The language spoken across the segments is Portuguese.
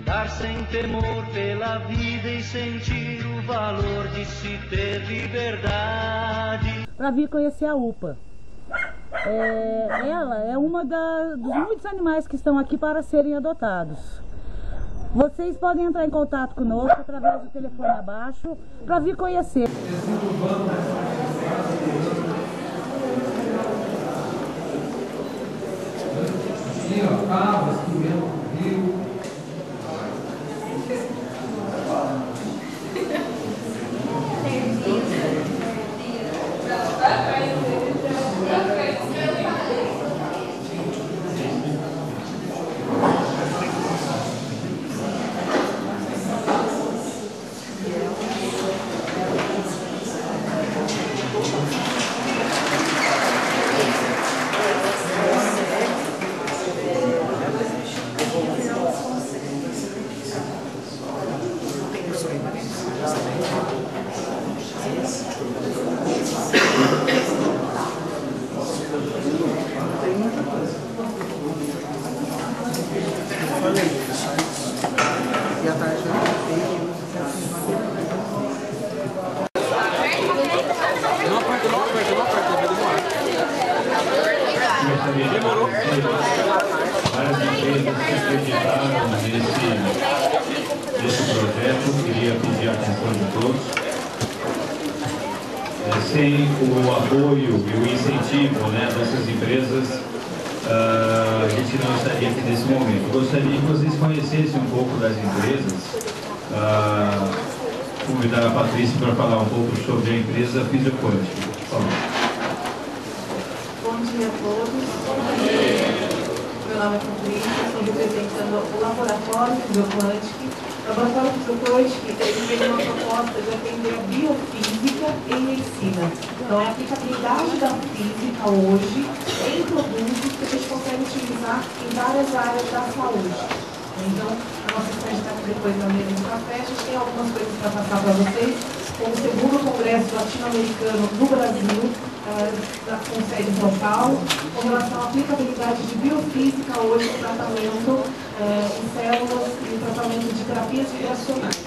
Andar sem temor pela vida e sentir o valor de se ter liberdade. Para vir conhecer a UPA. Ela é uma dos muitos animais que estão aqui para serem adotados. Vocês podem entrar em contato conosco através do telefone abaixo para vir conhecer. Cabras comendo rio. E a tarde não aperta, vai demorar. Demorou. Várias empresas se acreditaram nesse projeto, queria pedir a atenção de todos. Sem o apoio e o incentivo dessas empresas, a gente não estaria aqui nesse momento. Gostaria que vocês conhecessem um pouco das empresas. Convidar a Patrícia para falar um pouco sobre a empresa Fisioquântica. Por favor. Bom dia a todos. Meu nome é Patrícia, estou representando o Laboratório Fisioquântica. O Laboratório Fisioquântica tem uma proposta de atender a biofísica e medicina. Então, é a aplicabilidade da física hoje em produtos que a gente consegue utilizar em várias áreas da saúde. Então, a nossa sede está depois na mesa de café. A gente tem algumas coisas para passar para vocês. Como o segundo congresso latino-americano no Brasil, com sede em São Paulo, com relação à aplicabilidade de biofísica hoje no tratamento em células e tratamento de terapias vibracionais.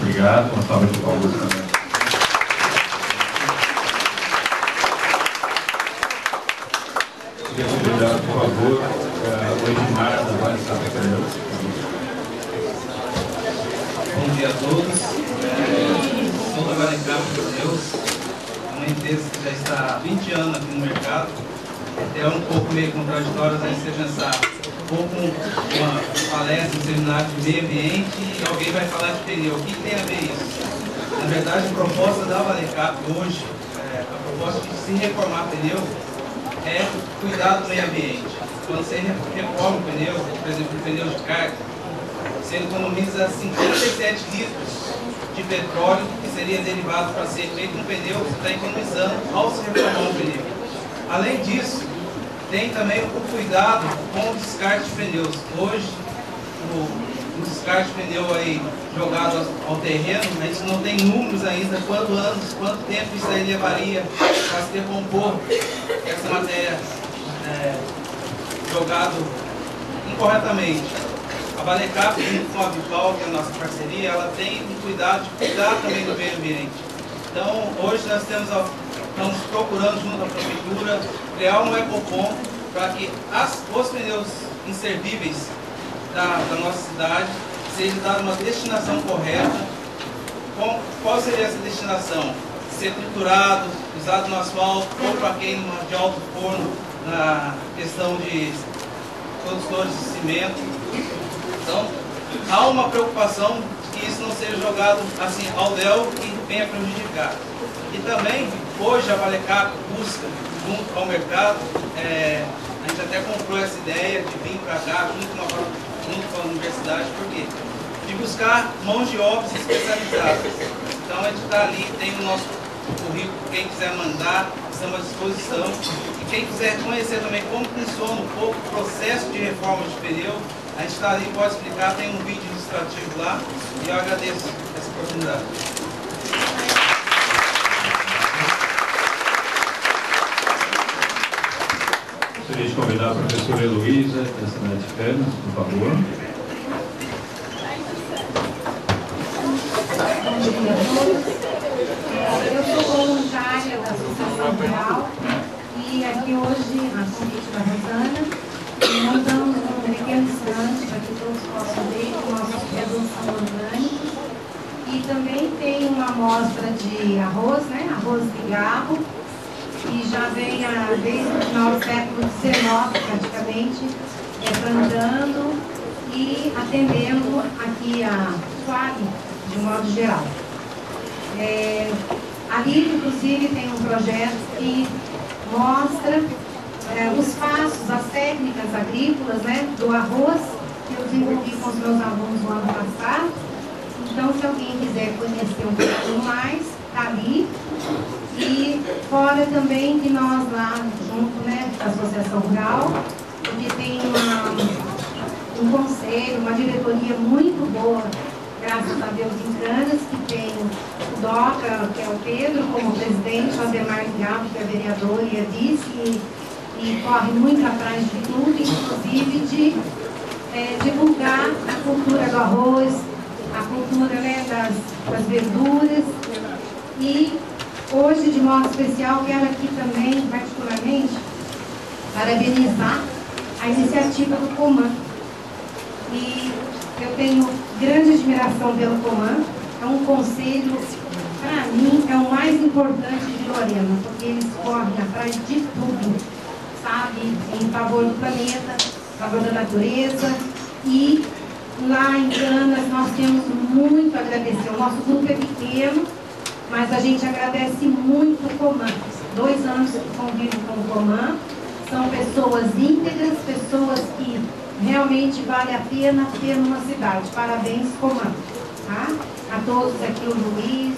Obrigado, uma salva de palmas também. Queria convidar, por favor, o Edmar da Vale Santa Catarina. Bom dia a todos. Sou da Valecap Pneus, uma empresa que já está há 20 anos aqui no mercado. É um pouco meio contraditório você pensar um pouco uma palestra, um seminário de meio ambiente e alguém vai falar de pneu. O que tem a ver isso? Na verdade, a proposta da Valecap hoje, a proposta de se reformar pneu é cuidar do meio ambiente. Quando você reforma o pneu, por exemplo, o pneu de carga, você economiza 57 litros de petróleo que seria derivado para ser feito um pneu, você está economizando ao se reformar um pneu. Além disso, tem também o cuidado com o descarte de pneus. Hoje, o descarte de pneu aí jogado ao terreno, a gente não tem números ainda, quanto tempo isso aí levaria para se decompor essa matéria jogado incorretamente. A Valecap, junto com a Vipal, que é a nossa parceria, ela tem um cuidado de cuidar também do meio ambiente. Então, hoje nós estamos procurando, junto à Prefeitura, criar um ecoponto para que os pneus inservíveis da nossa cidade sejam dados uma destinação correta. Qual seria essa destinação? Ser triturado, usado no asfalto ou para queima de alto forno na questão de produtores de cimento. Então, há uma preocupação de que isso não seja jogado assim ao léu e venha prejudicar. E também, hoje a Valecap busca, junto ao mercado, a gente até comprou essa ideia de vir para cá, junto com a universidade, por quê? De buscar mãos de obras especializadas. Então a gente está ali, tem o nosso currículo, quem quiser mandar, estamos à disposição. E quem quiser conhecer também como funciona um pouco o processo de reforma de pneu, a gente está ali, pode explicar, tem um vídeo ilustrativo lá, e eu agradeço essa oportunidade. Gostaria de convidar a professora Heloísa, da cidade de Canas, por favor. Eu sou voluntária da Associação Rural e aqui hoje, a convite da Rosana, montamos um pequeno estande para que todos possam ver o nosso produtos são orgânicos. E também tem uma amostra de arroz, né? Arroz de garro, que já vem desde o final do século XIX, praticamente, plantando e atendendo aqui a FAG, de modo geral. Ali, inclusive, tem um projeto que mostra os passos, as técnicas agrícolas, né, do arroz, que eu desenvolvi com os meus alunos no ano passado. Então, se alguém quiser conhecer um pouquinho mais, está ali. E fora também que nós lá, junto, né, da Associação Rural, porque tem um conselho, uma diretoria muito boa, graças a Deus, em Canas, que tem o DOCA, que é o Pedro, como presidente, o Ademar Galo, que é vereador e é vice, e corre muito atrás de tudo, inclusive de divulgar a cultura do arroz, a cultura, né, das verduras. E hoje, de modo especial, quero aqui também, particularmente, parabenizar a iniciativa do Coman. E eu tenho grande admiração pelo Coman. É um conselho, para mim, é o mais importante de Lorena, porque eles correm atrás de tudo, sabe, em favor do planeta, em favor da natureza. E lá em Canas nós temos muito a agradecer. O nosso grupo é pequeno, mas a gente agradece muito o Coman. 2 anos que convivo com o Coman. São pessoas íntegras, pessoas que realmente vale a pena ter numa cidade. Parabéns, Coman. Tá? A todos aqui, o Luiz,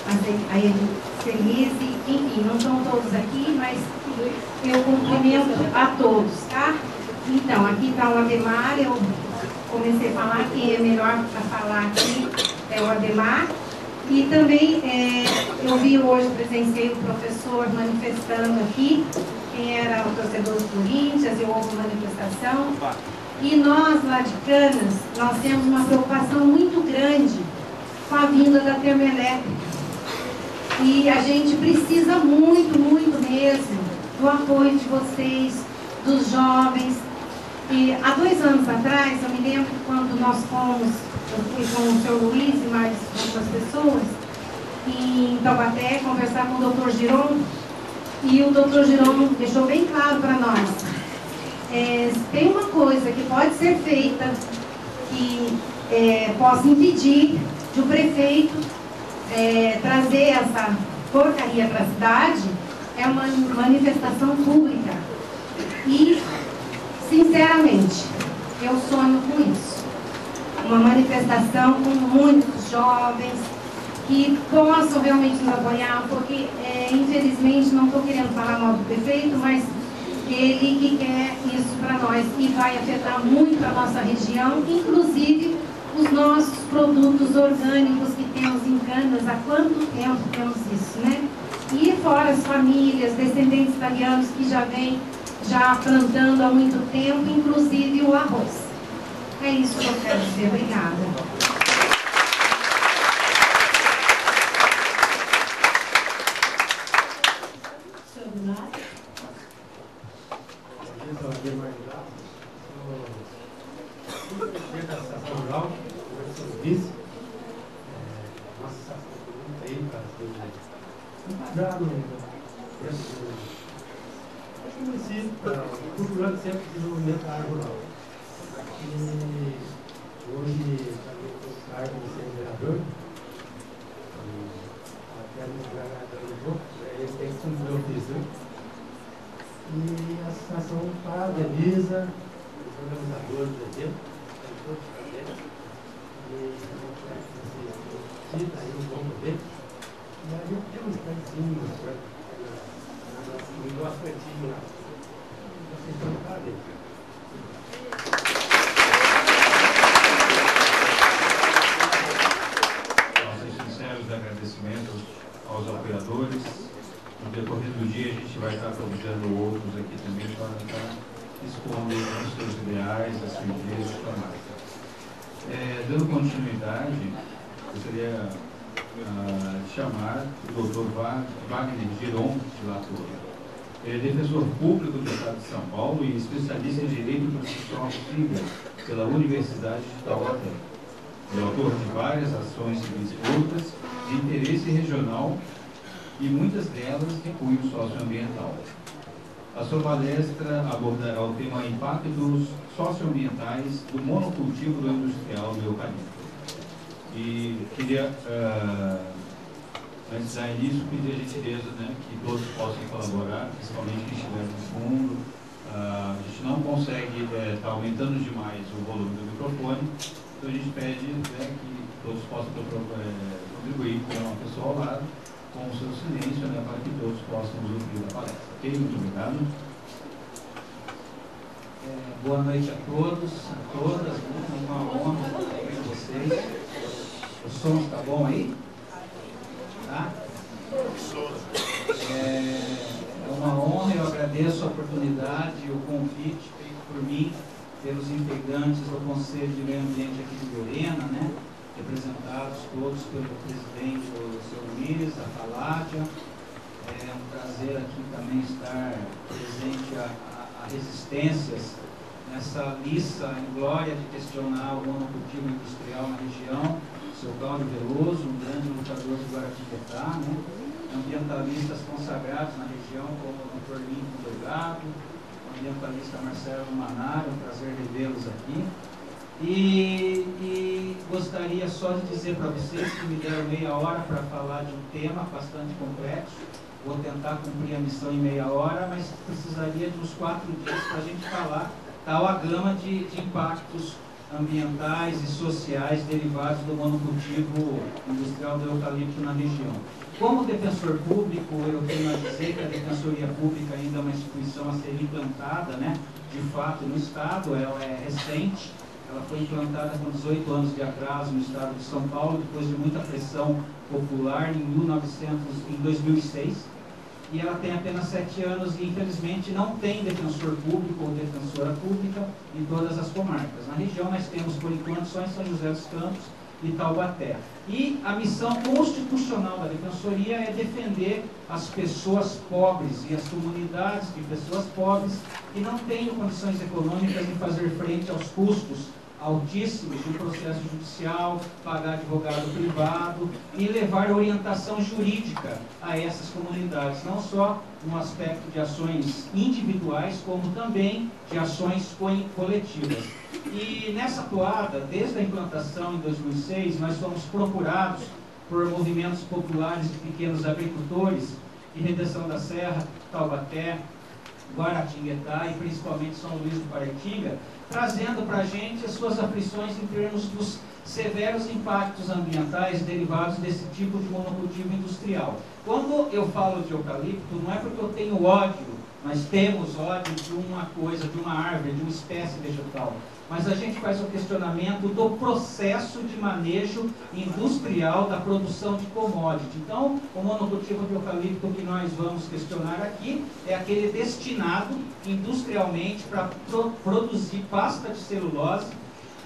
a Celise, enfim, não estão todos aqui, mas eu cumprimento a todos, tá? Então, aqui está o Ademar, eu comecei a falar, quem é melhor para falar aqui é o Ademar. E também eu vi hoje, presenciei o professor manifestando aqui, quem era o torcedor do Corinthians, eu houve manifestação. E nós, lá de Canas, nós temos uma preocupação muito grande com a vinda da termoelétrica. E a gente precisa muito, muito mesmo do apoio de vocês, dos jovens. E há 2 anos atrás, eu me lembro quando nós fomos, eu fui com o senhor Luiz e mais outras pessoas, em Taubaté, conversar com o doutor Giron, e o doutor Giron deixou bem claro para nós, tem uma coisa que pode ser feita, que possa impedir de o prefeito trazer essa porcaria para a cidade, é uma manifestação pública. E, sinceramente, eu sonho com isso. Uma manifestação com muitos jovens que possam realmente nos apoiar, porque, infelizmente, não estou querendo falar mal do prefeito, mas ele que quer isso para nós e vai afetar muito a nossa região, inclusive os nossos produtos orgânicos que temos em Canas. Há quanto tempo temos isso, né? E fora as famílias, descendentes italianos que já vêm plantando há muito tempo, inclusive o arroz. É isso que eu quero dizer. Obrigada. O município está procurando sempre desenvolvimento da área rural. E hoje também estou com cargo de ser vereador. Até no vereador do Jogo, eles têm que cumprir o ofício. E a associação parabeniza os organizadores do evento, todos presentes. E cita aí um bom evento. E a gente tem um standzinho, um negócio antigo lá. Vocês estão parabéns. Nossos sinceros agradecimentos aos apoiadores. No decorrer do dia a gente vai estar convidando outros aqui também para estar os seus ideais, a sua empresa, a sua marca. Dando continuidade, gostaria de chamar o Dr. Wagner Giron de Latour. Ele é defensor público do Estado de São Paulo e especialista em Direito Processual Civil pela Universidade de Taubaté. É autor de várias ações civis públicas de interesse regional e muitas delas de cunho socioambiental. A sua palestra abordará o tema impactos socioambientais do monocultivo do industrial do eucalipto. E queria, antes de início, pedir a gentileza, né, que todos possam colaborar, principalmente quem estiver no fundo. A gente não consegue estar aumentando demais o volume do microfone, então a gente pede, né, que todos possam contribuir com uma pessoa ao lado, com o seu silêncio, né, para que todos possam usufruir da palestra. Ok? Muito obrigado. Boa noite a todos, a todas, uma honra estar com vocês. O som está bom aí? Tá? É uma honra, eu agradeço a oportunidade e o convite feito por mim, pelos integrantes do Conselho de Meio Ambiente aqui de Lorena, né? Representados todos pelo presidente, o Sr. Luiz, a Paládia. É um prazer aqui também estar presente a resistências nessa liça em glória de questionar o monocultivo industrial na região. O Sr. Cláudio Veloso, um grande lutador de Guaratinguetá, né? Ambientalistas consagrados na região, como o Dr. Lincoln Delgado, o ambientalista Marcelo Manaro, um prazer revê-los aqui. E gostaria só de dizer para vocês que me deram meia hora para falar de um tema bastante complexo. Vou tentar cumprir a missão em meia hora, mas precisaria de uns 4 dias para a gente falar tal a gama de impactos ambientais e sociais derivados do monocultivo industrial do eucalipto na região. Como defensor público, eu tenho a dizer que a Defensoria Pública ainda é uma instituição a ser implantada, né, de fato, no Estado. Ela é recente, ela foi implantada com 18 anos de atraso no Estado de São Paulo, depois de muita pressão popular, em 2006. E ela tem apenas 7 anos e, infelizmente, não tem defensor público ou defensora pública em todas as comarcas. Na região nós temos, por enquanto, só em São José dos Campos e Taubaté. E a missão constitucional da Defensoria é defender as pessoas pobres e as comunidades de pessoas pobres que não têm condições econômicas de fazer frente aos custos altíssimos de um processo judicial, pagar advogado privado e levar orientação jurídica a essas comunidades, não só no aspecto de ações individuais, como também de ações coletivas. E nessa toada, desde a implantação em 2006, nós fomos procurados por movimentos populares de pequenos agricultores de Redenção da Serra, Taubaté, Guaratinguetá e principalmente São Luís do Paraitinga, trazendo para a gente as suas aflições em termos dos severos impactos ambientais derivados desse tipo de monocultivo industrial. Quando eu falo de eucalipto, não é porque eu tenho ódio, nós temos ódio de uma coisa, de uma árvore, de uma espécie vegetal, mas a gente faz o questionamento do processo de manejo industrial da produção de commodity. Então, o monocultivo de eucalipto que nós vamos questionar aqui é aquele destinado industrialmente para produzir pasta de celulose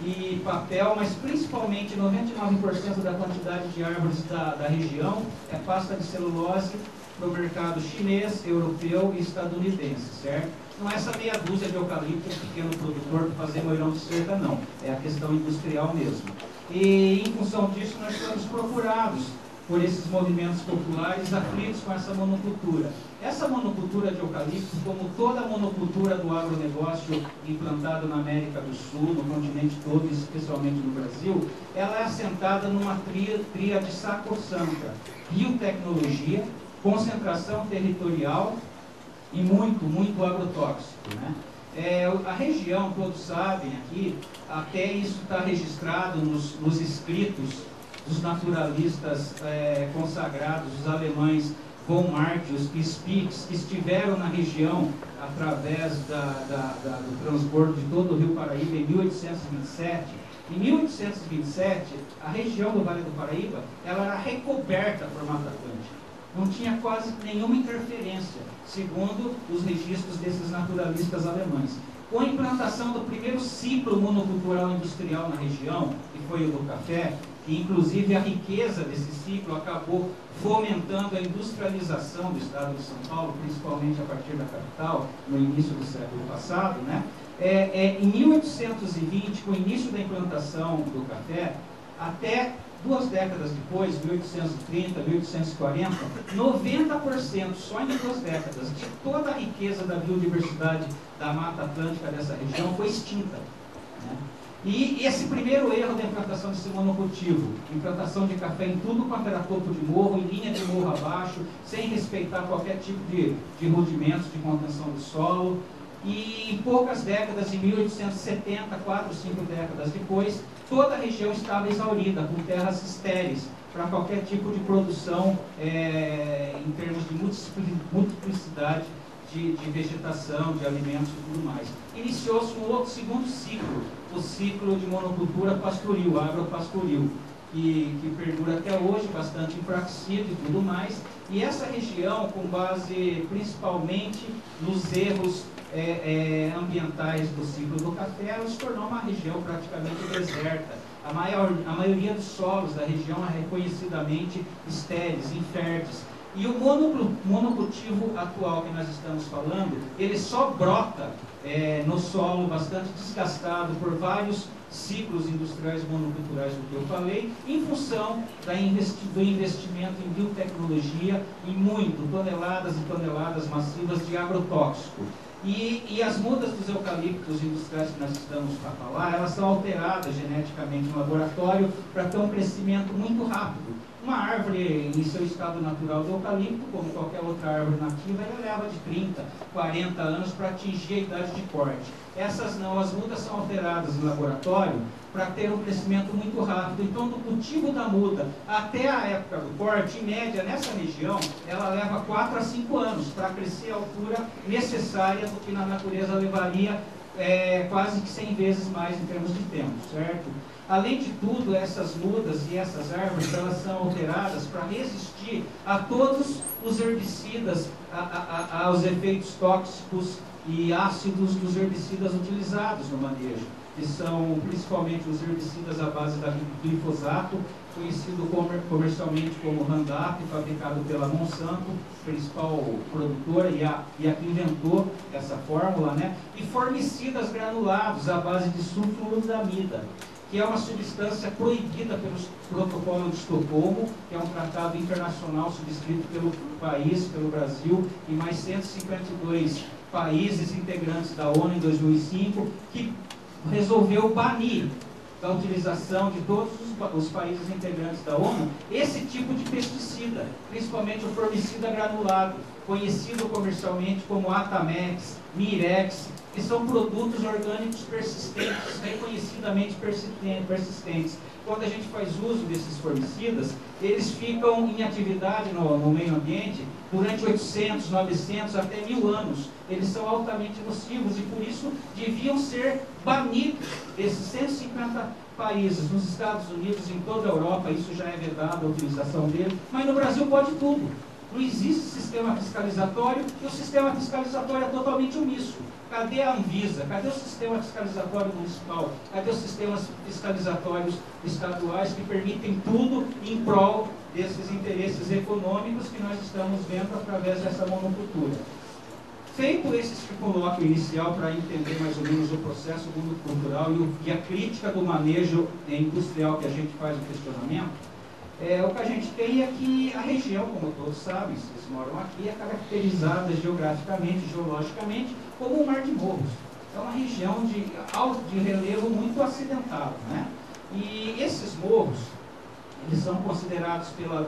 e papel, mas principalmente 99% da quantidade de árvores da região é pasta de celulose para o mercado chinês, europeu e estadunidense, certo? Não é essa meia dúzia de eucalipto pequeno produtor para fazer moirão de cerca, não. É a questão industrial mesmo. E, em função disso, nós fomos procurados por esses movimentos populares aflitos com essa monocultura. Essa monocultura de eucalipto, como toda a monocultura do agronegócio implantado na América do Sul, no continente todo, especialmente no Brasil, ela é assentada numa tríade sacrossanta: biotecnologia, concentração territorial e muito agrotóxico, né? A região, todos sabem aqui, até isso está registrado nos escritos dos naturalistas consagrados, os alemães von Martius e Spitz, que estiveram na região através do transbordo de todo o Rio Paraíba em 1827. Em 1827, a região do Vale do Paraíba ela era recoberta por Mata Atlântica. Não tinha quase nenhuma interferência, segundo os registros desses naturalistas alemães. Com a implantação do primeiro ciclo monocultural industrial na região, que foi o do café, que inclusive a riqueza desse ciclo acabou fomentando a industrialização do estado de São Paulo, principalmente a partir da capital, no início do século passado, né? Em 1820, com o início da implantação do café, até 2 décadas depois, 1830, 1840, 90%, só em 2 décadas, de toda a riqueza da biodiversidade da Mata Atlântica dessa região foi extinta, né? E esse primeiro erro da implantação desse monocultivo, implantação de café em tudo quanto era topo de morro, em linha de morro abaixo, sem respeitar qualquer tipo de rudimentos de contenção do solo, e em poucas décadas, em 1870, 4, 5 décadas depois, toda a região estava exaurida, com terras estéreis, para qualquer tipo de produção em termos de multiplicidade de vegetação, de alimentos e tudo mais. Iniciou-se um outro segundo ciclo, o ciclo de monocultura pastoril, agropastoril, que perdura até hoje, bastante enfraquecido e tudo mais. E essa região, com base principalmente nos erros ambientais do ciclo do café, ela se tornou uma região praticamente deserta. A maioria dos solos da região é reconhecidamente estéreis, inférteis. E o monocultivo atual que nós estamos falando, ele só brota no solo bastante desgastado por vários ciclos industriais monoculturais do que eu falei, em função do investimento em biotecnologia e toneladas e toneladas massivas de agrotóxico. E as mudas dos eucaliptos industriais que nós estamos para falar, elas são alteradas geneticamente no laboratório para ter um crescimento muito rápido. Uma árvore em seu estado natural do eucalipto, como qualquer outra árvore nativa, ela leva de 30, 40 anos para atingir a idade de corte. Essas não, as mudas são alteradas no laboratório para ter um crescimento muito rápido. Então, do cultivo da muda até a época do corte, em média, nessa região, ela leva 4 a 5 anos para crescer a altura necessária do que na natureza levaria quase que 100 vezes mais em termos de tempo, certo? Além de tudo, essas mudas e essas árvores, elas são alteradas para resistir a todos os herbicidas, aos efeitos tóxicos e ácidos dos herbicidas utilizados no manejo, que são principalmente os herbicidas à base da glifosato, conhecido comercialmente como Roundup, fabricado pela Monsanto, principal produtora e a que inventou essa fórmula, né? E formicidas granulados à base de sulfuramida, que é uma substância proibida pelo Protocolo de Estocolmo, que é um tratado internacional subscrito pelo país, pelo Brasil, e mais 152 países integrantes da ONU em 2005, que resolveu banir da utilização de todos os países integrantes da ONU esse tipo de pesticida, principalmente o formicida granulado, conhecido comercialmente como Atamex, Mirex, que são produtos orgânicos persistentes, reconhecidamente persistentes. Quando a gente faz uso desses formicidas, eles ficam em atividade no meio ambiente durante 800, 900, até 1000 anos. Eles são altamente nocivos e, por isso, deviam ser banidos desses 150 países. Nos Estados Unidos, em toda a Europa, isso já é vedado a utilização dele, mas no Brasil pode tudo. Não existe sistema fiscalizatório e o sistema fiscalizatório é totalmente omisso. Cadê a Anvisa? Cadê o sistema fiscalizatório municipal? Cadê os sistemas fiscalizatórios estaduais que permitem tudo em prol desses interesses econômicos que nós estamos vendo através dessa monocultura? Feito esse colóquio inicial para entender mais ou menos o processo monocultural e a crítica do manejo industrial que a gente faz no questionamento, o que a gente tem é que a região, como todos sabem, vocês moram aqui, é caracterizada geograficamente, geologicamente, como um mar de morros. É uma região de relevo muito acidentado, né? E esses morros, eles são considerados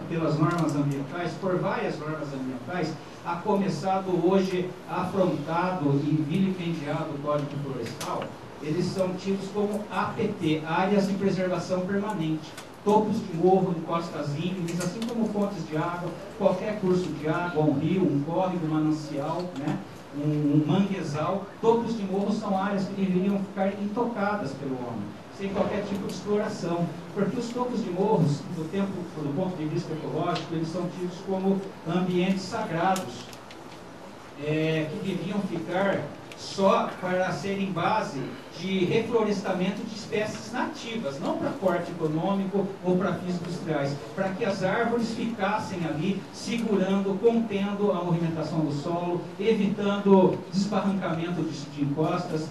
pelas normas ambientais, por várias normas ambientais, a começar do hoje afrontado e vilipendiado Código Florestal, eles são tidos como APT, Áreas de Preservação Permanente. Topos de morro, encostas íngremes, assim como fontes de água, qualquer curso de água, um rio, um córrego, um manancial, né? um manguezal. Topos de morro são áreas que deveriam ficar intocadas pelo homem, sem qualquer tipo de exploração, porque os topos de morros, do ponto de vista ecológico, eles são tidos como ambientes sagrados, que deviam ficar só para serem base de reflorestamento de espécies nativas, não para corte econômico ou para fins industriais, para que as árvores ficassem ali segurando, contendo a movimentação do solo, evitando desbarrancamento de encostas.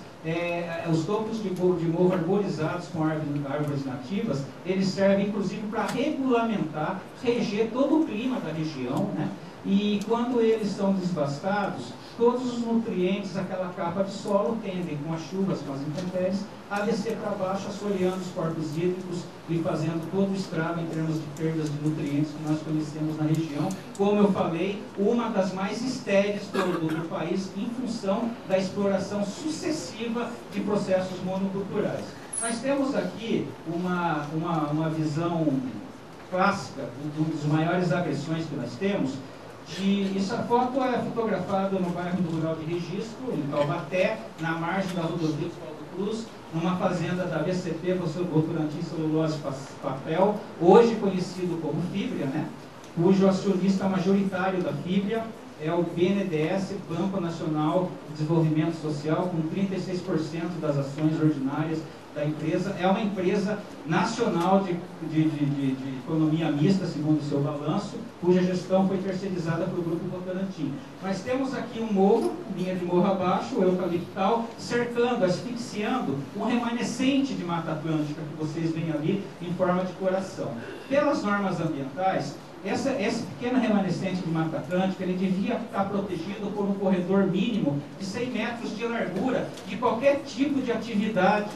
Os topos de morro arborizados com árvores nativas, eles servem inclusive para regulamentar, reger todo o clima da região, né? E quando eles são desvastados, todos os nutrientes, aquela capa de solo, tendem, com as chuvas, com as intempéries, a descer para baixo, assoreando os corpos hídricos e fazendo todo o estrago em termos de perdas de nutrientes que nós conhecemos na região. Como eu falei, uma das mais estéreis do país, em função da exploração sucessiva de processos monoculturais. Nós temos aqui uma visão clássica dos maiores agressões que nós temos. Essa foto é fotografada no bairro do Rural de Registro, em Taubaté, na margem da rodovia Paulo Cruz, numa fazenda da BCP, Votorantim Celulose Papel, hoje conhecido como Fibria, né? Cujo acionista majoritário da Fibria é o BNDES, Banco Nacional de Desenvolvimento Social, com 36% das ações ordinárias da empresa. É uma empresa nacional de economia mista, segundo o seu balanço, cuja gestão foi terceirizada para o Grupo Votorantim. Nós temos aqui um morro, linha de morro abaixo, o eucaliptal, cercando, asfixiando um remanescente de Mata Atlântica que vocês veem ali em forma de coração. Pelas normas ambientais, esse pequeno remanescente de Mata Atlântica, ele devia estar protegido por um corredor mínimo de 100 metros de largura de qualquer tipo de atividade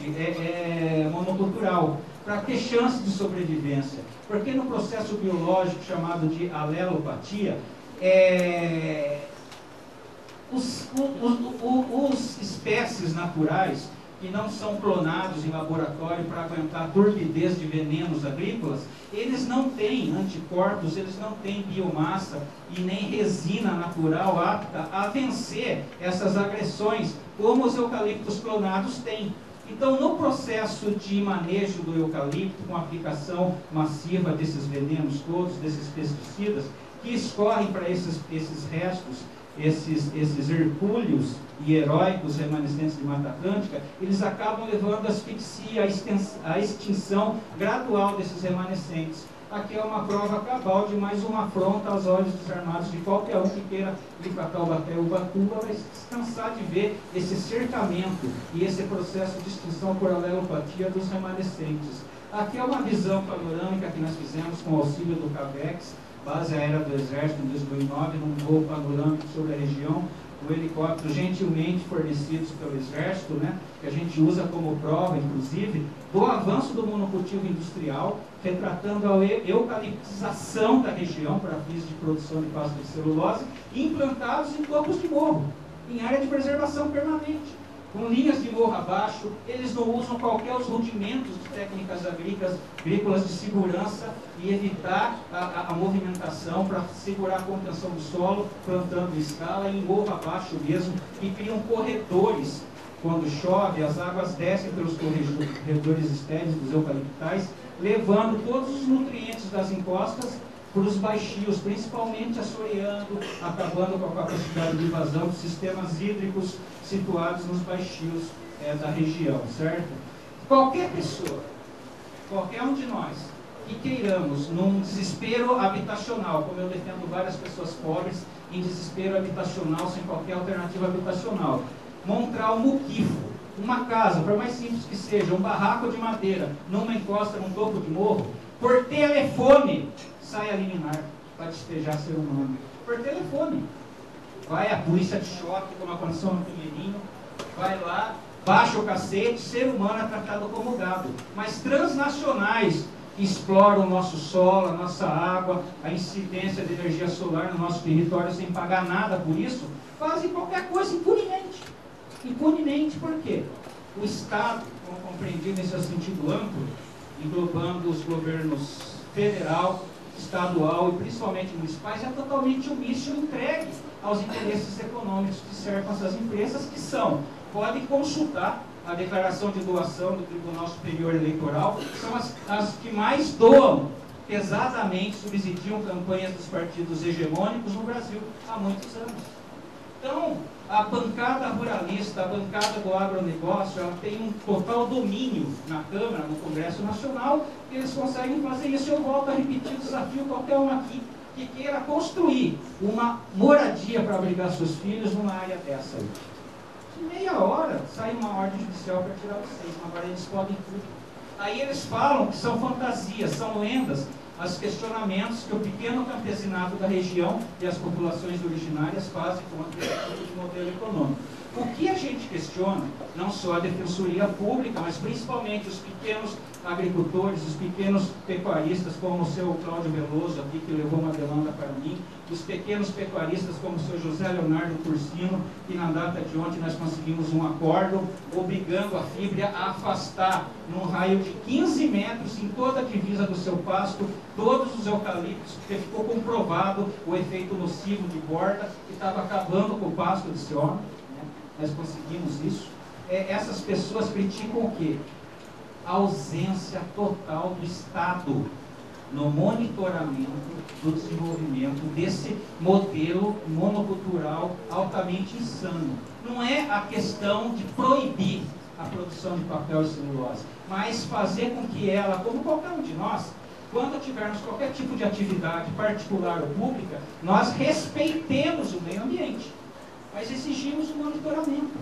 monocultural, para ter chance de sobrevivência. Porque no processo biológico chamado de alelopatia, os espécies naturais que não são clonados em laboratório para aguentar a turbidez de venenos agrícolas, eles não têm anticorpos, eles não têm biomassa e nem resina natural apta a vencer essas agressões, como os eucaliptos clonados têm. Então, no processo de manejo do eucalipto, com a aplicação massiva desses venenos todos, desses pesticidas, que escorrem para esses restos, esses hercúleos e heróicos remanescentes de Mata Atlântica, eles acabam levando a asfixia, a extinção gradual desses remanescentes. Aqui é uma prova cabal de mais uma afronta aos olhos desarmados de qualquer um que queira ir para Taubaté ou Ubatuba, vai se cansar de ver esse cercamento e esse processo de extinção por alelopatia dos remanescentes. Aqui é uma visão panorâmica que nós fizemos com o auxílio do CAVEX, Base Aérea do Exército, em 2009, num voo panorâmico sobre a região, o helicóptero gentilmente fornecidos pelo Exército, né, que a gente usa como prova, inclusive, do avanço do monocultivo industrial, retratando a eucaliptização da região para fins de produção de pasta de celulose, implantados em topos de morro, em área de preservação permanente, com linhas de morro abaixo. Eles não usam qualquer os rudimentos de técnicas agrícolas de segurança e evitar a movimentação para segurar a contenção do solo, plantando em escala, em morro abaixo mesmo, e criam corredores. Quando chove, as águas descem pelos corredores estéreis dos eucaliptais, levando todos os nutrientes das encostas para os baixios, principalmente assoreando, acabando com a capacidade de vazão dos sistemas hídricos situados nos baixios da região, certo? Qualquer pessoa, qualquer um de nós, que queiramos, num desespero habitacional, como eu defendo várias pessoas pobres, em desespero habitacional, sem qualquer alternativa habitacional, montar um muquifo, uma casa, por mais simples que seja, um barraco de madeira, numa encosta, num topo de morro, por telefone, sai a liminar para despejar ser humano. Por telefone. Vai a polícia de choque, como aconteceu no Pinheirinho, vai lá, baixa o cacete, ser humano é tratado como gado. Mas transnacionais que exploram o nosso solo, a nossa água, a incidência de energia solar no nosso território sem pagar nada por isso, fazem qualquer coisa impunemente. Impunemente por quê? O Estado, como compreendido em seu sentido amplo, englobando os governos federal, estadual e principalmente municipais, é totalmente omisso e entregue aos interesses econômicos que cercam essas empresas, que são, podem consultar a declaração de doação do Tribunal Superior Eleitoral, são as que mais doam, pesadamente subsidiam campanhas dos partidos hegemônicos no Brasil há muitos anos. Então, A bancada ruralista, a bancada do agronegócio, ela tem um total domínio na Câmara, no Congresso Nacional, e eles conseguem fazer isso. Eu volto a repetir o desafio qualquer um aqui que queira construir uma moradia para abrigar seus filhos numa área dessa aí. Em meia hora sai uma ordem judicial para tirar vocês, agora eles podem tudo. Aí eles falam que são fantasias, são lendas, os questionamentos que o pequeno campesinato da região e as populações originárias fazem com aquele tipo de modelo econômico. O que a gente questiona, não só a Defensoria Pública, mas principalmente os pequenos agricultores, os pequenos pecuaristas, como o seu Cláudio Veloso aqui, que levou uma demanda para mim, os pequenos pecuaristas, como o seu José Leonardo Cursino, que na data de ontem nós conseguimos um acordo, obrigando a Fibria a afastar, num raio de 15 metros, em toda a divisa do seu pasto, todos os eucaliptos, porque ficou comprovado o efeito nocivo de borda, que estava acabando com o pasto desse homem. Nós conseguimos isso. Essas pessoas criticam o quê? A ausência total do Estado no monitoramento do desenvolvimento desse modelo monocultural altamente insano. Não é a questão de proibir a produção de papel e celulose, mas fazer com que ela, como qualquer um de nós, quando tivermos qualquer tipo de atividade particular ou pública, nós respeitemos o meio ambiente, mas exigimos um monitoramento.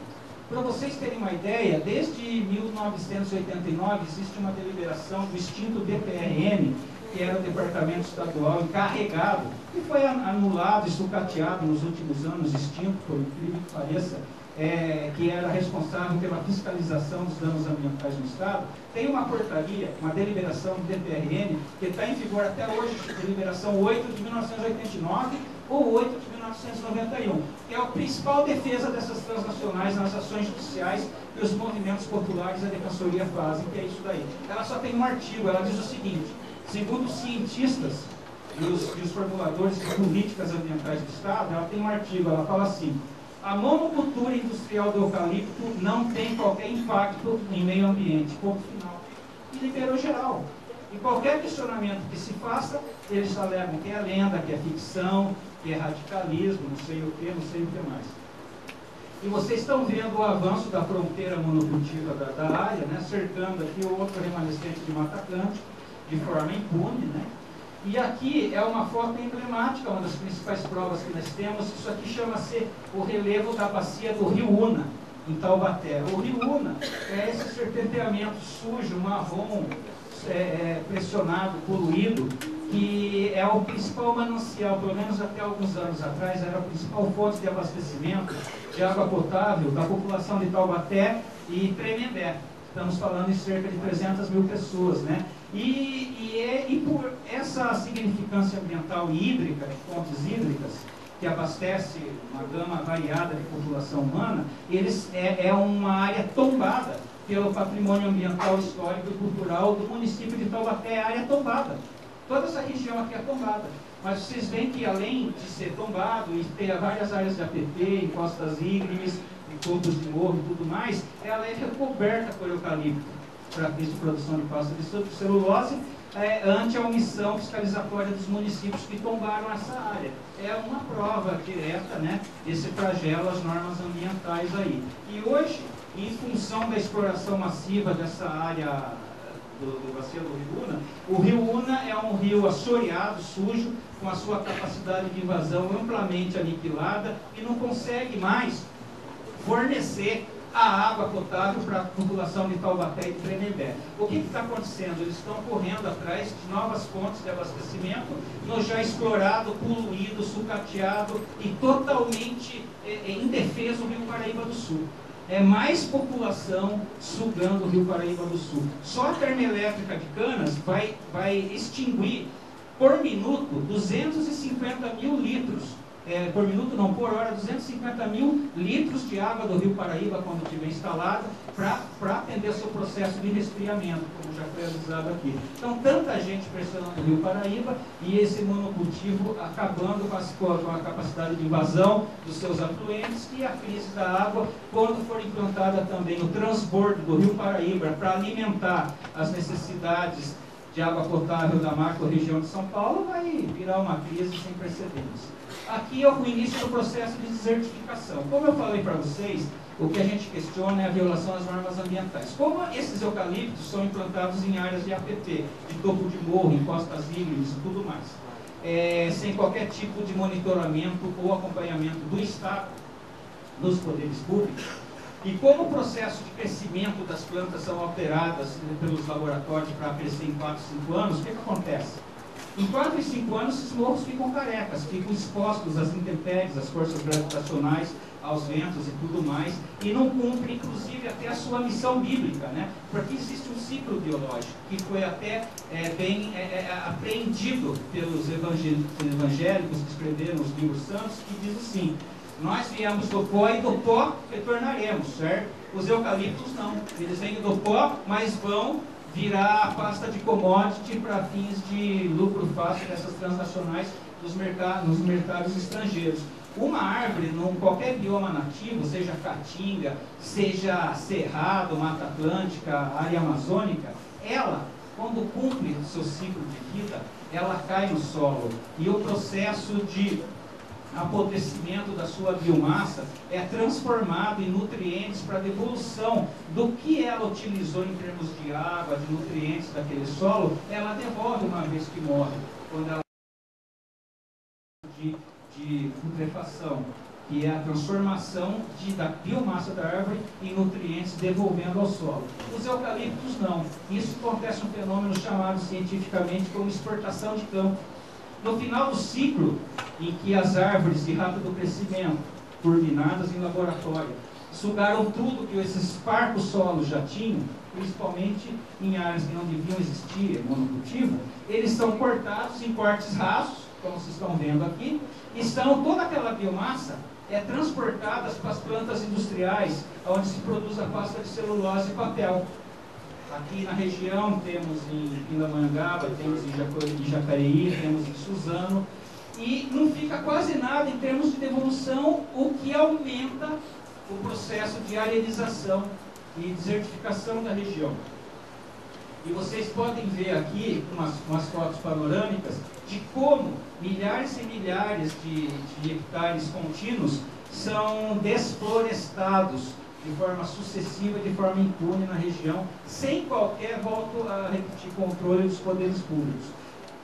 Para vocês terem uma ideia, desde 1989 existe uma deliberação do extinto DPRM, que era o Departamento Estadual encarregado, que foi anulado e sucateado nos últimos anos, extinto, por incrível que pareça, que era responsável pela fiscalização dos danos ambientais no Estado. Tem uma portaria, uma deliberação do DPRM, que está em vigor até hoje, deliberação 8 de 1989, ou 8 de 1991, que é a principal defesa dessas transnacionais nas ações judiciais que os movimentos populares e a Defensoria fazem, que é isso daí. Ela só tem um artigo, ela diz o seguinte: segundo os cientistas e os formuladores de políticas ambientais do Estado, ela tem um artigo, ela fala assim: a monocultura industrial do eucalipto não tem qualquer impacto em meio ambiente, ponto final. E liberou geral. E qualquer questionamento que se faça, eles alegam que é lenda, que é ficção, que é radicalismo, não sei o que mais. E vocês estão vendo o avanço da fronteira monocultiva da área, né, cercando aqui o outro remanescente de Mata Atlântica, de forma impune, né? E aqui é uma foto emblemática, uma das principais provas que nós temos. Isso aqui chama-se o relevo da bacia do Rio Una, em Taubaté. O Rio Una é esse serpenteamento sujo, marrom, pressionado, poluído, que é o principal manancial, pelo menos até alguns anos atrás, era a principal fonte de abastecimento de água potável da população de Taubaté e Tremembé. Estamos falando em cerca de 300 mil pessoas, né? E por essa significância ambiental e hídrica, de fontes hídricas, que abastece uma gama variada de população humana, é uma área tombada pelo patrimônio ambiental, histórico e cultural do município de Taubaté, é área tombada. Toda essa região aqui é tombada. Mas vocês veem que, além de ser tombado e ter várias áreas de APP, encostas íngremes, topos de morro e tudo mais, ela é recoberta por eucalipto para fins de produção de pasta de celulose, ante a omissão fiscalizatória dos municípios que tombaram essa área. É uma prova direta, né, desse flagelo às normas ambientais aí. E hoje, em função da exploração massiva dessa área do bacia do Rio Una, o Rio Una é um rio assoreado, sujo, com a sua capacidade de invasão amplamente aniquilada e não consegue mais fornecer a água potável para a população de Taubaté e de Tremembé. O que está acontecendo? Eles estão correndo atrás de novas fontes de abastecimento no já explorado, poluído, sucateado e totalmente indefeso Rio Paraíba do Sul. É mais população sugando o Rio Paraíba do Sul. Só a termoelétrica de Canas vai extinguir por minuto 250 mil litros. Por minuto não, por hora, 250 mil litros de água do Rio Paraíba quando estiver instalada para atender seu processo de resfriamento, como já foi avisado aqui. Então, tanta gente pressionando o Rio Paraíba e esse monocultivo acabando com a capacidade de invasão dos seus afluentes e a crise da água, quando for implantada também o transbordo do Rio Paraíba para alimentar as necessidades de água potável da macro-região de São Paulo, vai virar uma crise sem precedentes. Aqui é o início do processo de desertificação. Como eu falei para vocês, o que a gente questiona é a violação às normas ambientais. Como esses eucaliptos são implantados em áreas de APP, de topo de morro, em costas íngremes e tudo mais, sem qualquer tipo de monitoramento ou acompanhamento do Estado, dos poderes públicos, e como o processo de crescimento das plantas são alteradas pelos laboratórios para crescer em 4, 5 anos, o que acontece? Em 4 e 5 anos, esses morros ficam carecas, ficam expostos às intempéries, às forças gravitacionais, aos ventos e tudo mais, e não cumpre, inclusive, até a sua missão bíblica, né? Porque existe um ciclo biológico, que foi até bem apreendido pelos evangélicos que escreveram os livros santos, que diz assim: nós viemos do pó e do pó retornaremos, certo? Os eucaliptos não, eles vêm do pó, mas vão virar a pasta de commodity para fins de lucro fácil dessas transnacionais nos mercados estrangeiros. Uma árvore, num qualquer bioma nativo, seja caatinga, seja cerrado, mata atlântica, área amazônica, ela, quando cumpre o seu ciclo de vida, ela cai no solo. E o processo de apodrecimento da sua biomassa é transformado em nutrientes para a devolução do que ela utilizou em termos de água, de nutrientes daquele solo, ela devolve uma vez que morre, quando ela de putrefação, que é a transformação da biomassa da árvore em nutrientes devolvendo ao solo. Os eucaliptos não. Isso acontece um fenômeno chamado cientificamente como exportação de campo. No final do ciclo, em que as árvores de rápido crescimento, turbinadas em laboratório, sugaram tudo que esses parcos solos já tinham, principalmente em áreas que não deviam existir, monocultivo, eles são cortados em cortes rasos, como vocês estão vendo aqui, e toda aquela biomassa transportada para as plantas industriais, onde se produz a pasta de celulose e papel. Aqui na região temos em Pindamonhangaba, temos em Jacareí, temos em Suzano, e não fica quase nada em termos de devolução, o que aumenta o processo de arenização e desertificação da região. E vocês podem ver aqui umas fotos panorâmicas de como milhares e milhares de hectares contínuos são desflorestados de forma sucessiva, de forma impune na região, sem qualquer, volto a repetir, controle dos poderes públicos.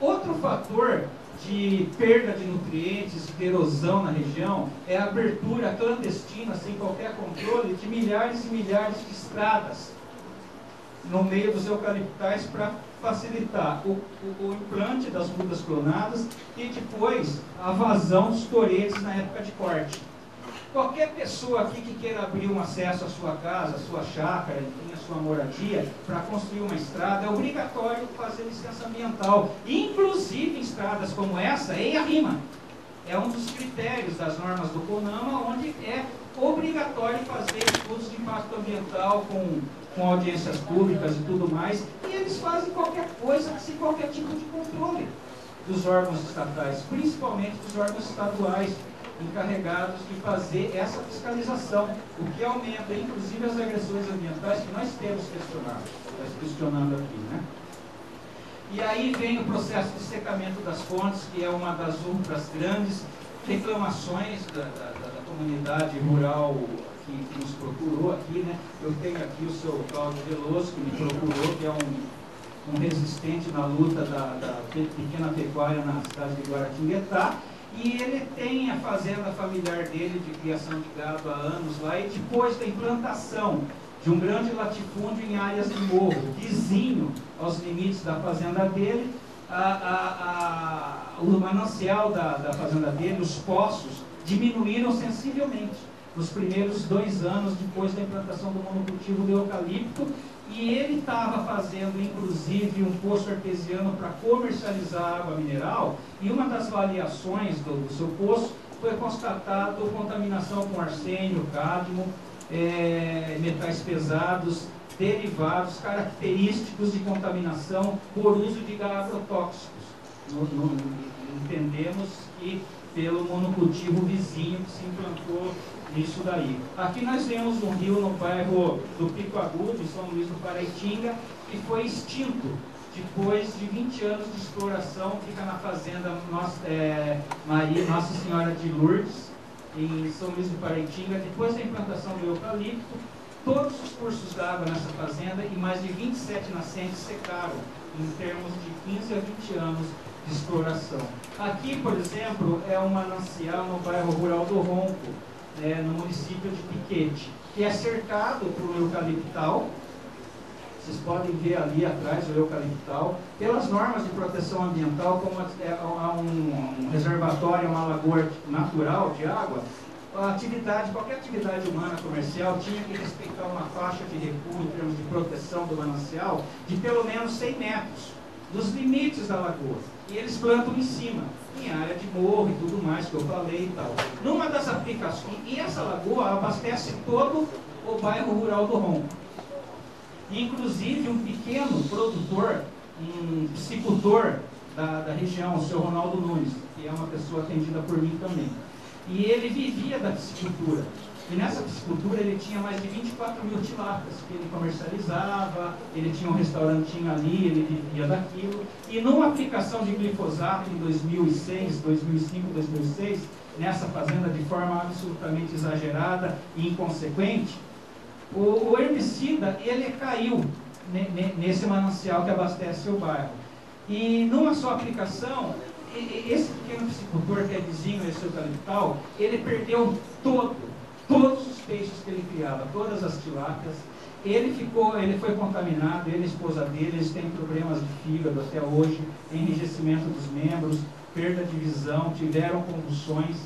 Outro fator de perda de nutrientes, de erosão na região, é a abertura clandestina, sem qualquer controle, de milhares e milhares de estradas no meio dos eucaliptais para facilitar o implante das mudas clonadas e depois a vazão dos toretes na época de corte. Qualquer pessoa aqui que queira abrir um acesso à sua casa, à sua chácara, enfim, à sua moradia, para construir uma estrada, é obrigatório fazer licença ambiental, inclusive em estradas como essa, em Arrima. É um dos critérios das normas do CONAMA, onde é obrigatório fazer estudos de impacto ambiental com audiências públicas e tudo mais, e eles fazem qualquer coisa sem qualquer tipo de controle dos órgãos estatais, principalmente dos órgãos estaduais, encarregados de fazer essa fiscalização, o que aumenta, inclusive, as agressões ambientais que nós temos questionando aqui, né? E aí vem o processo de secamento das fontes, que é uma das outras grandes reclamações da comunidade rural que nos procurou aqui, né? Eu tenho aqui o seu Cláudio Veloso, que me procurou, que é um resistente na luta da pequena pecuária na cidade de Guaratinguetá, e ele tem a fazenda familiar dele de criação de gado há anos lá, e depois da implantação de um grande latifúndio em áreas de morro, vizinho aos limites da fazenda dele, o manancial da fazenda dele, os poços, diminuíram sensivelmente nos primeiros 2 anos depois da implantação do monocultivo do eucalipto, e ele estava fazendo inclusive um poço artesiano para comercializar água mineral, e uma das variações do seu poço foi constatado contaminação com arsênio, cádmio, metais pesados, derivados característicos de contaminação por uso de agrotóxicos. Entendemos que pelo monocultivo vizinho que se implantou nisso daí. Aqui nós vemos um rio no bairro do Pico Agudo, em São Luís do Paraitinga, que foi extinto depois de 20 anos de exploração, fica na fazenda Nossa Senhora de Lourdes, em São Luís do Paraitinga. Depois da implantação do eucalipto, todos os cursos d'água nessa fazenda e mais de 27 nascentes secaram, em termos de 15 a 20 anos de exploração. Aqui, por exemplo, é um manancial no bairro rural do Ronco, no município de Piquete, que é cercado por eucaliptal. Vocês podem ver ali atrás o eucaliptal. Pelas normas de proteção ambiental, como um reservatório, uma lagoa natural de água, qualquer atividade humana comercial tinha que respeitar uma faixa de recuo em termos de proteção do manancial de pelo menos 100 metros dos limites da lagoa. E eles plantam em cima, em área de morro e tudo mais que eu falei e tal. Numa das aplicações, e essa lagoa abastece todo o bairro rural do Ronco. Inclusive um pequeno produtor, um piscicultor da região, o seu Ronaldo Nunes, que é uma pessoa atendida por mim também. E ele vivia da piscicultura. E nessa piscicultura ele tinha mais de 24 mil tilápias que ele comercializava, ele tinha um restaurantinho ali, ele vivia daquilo. E numa aplicação de glifosato em 2006, 2005, 2006, nessa fazenda de forma absolutamente exagerada e inconsequente, o herbicida ele caiu nesse manancial que abastece o bairro. E numa só aplicação, esse pequeno piscicultor que é vizinho esse eucaliptal, ele perdeu todos os peixes que ele criava, todas as tilápias. Ele foi contaminado, ele e a esposa dele, eles têm problemas de fígado até hoje, enrijecimento dos membros, perda de visão, tiveram convulsões.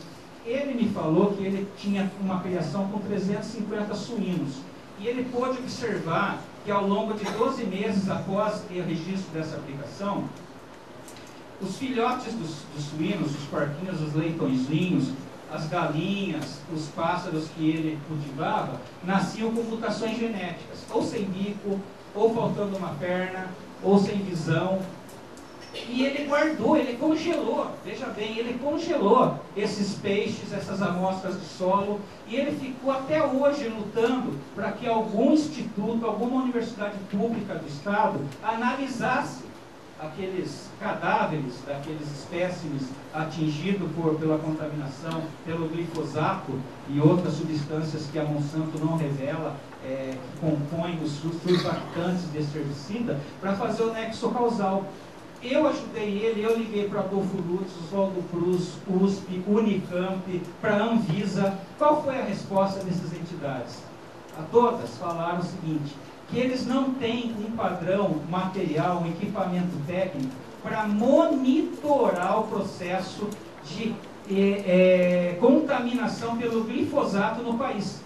Ele me falou que ele tinha uma criação com 350 suínos. E ele pôde observar que ao longo de 12 meses após o registro dessa aplicação, os filhotes dos suínos, os porquinhos, os leitõezinhos, as galinhas, os pássaros que ele cultivava, nasciam com mutações genéticas, ou sem bico, ou faltando uma perna, ou sem visão. E ele guardou, ele congelou, veja bem, ele congelou esses peixes, essas amostras de solo, e ele ficou até hoje lutando para que algum instituto, alguma universidade pública do estado analisasse aqueles cadáveres daqueles espécimes atingidos pela contaminação, pelo glifosato e outras substâncias que a Monsanto não revela, que compõem os surfactantes desse herbicida, para fazer o nexo causal. Eu ajudei ele, eu liguei para Adolfo Lutz, Oswaldo Cruz, USP, Unicamp, para a Anvisa. Qual foi a resposta dessas entidades? A todas falaram o seguinte, que eles não têm um padrão material, um equipamento técnico para monitorar o processo de contaminação pelo glifosato no país.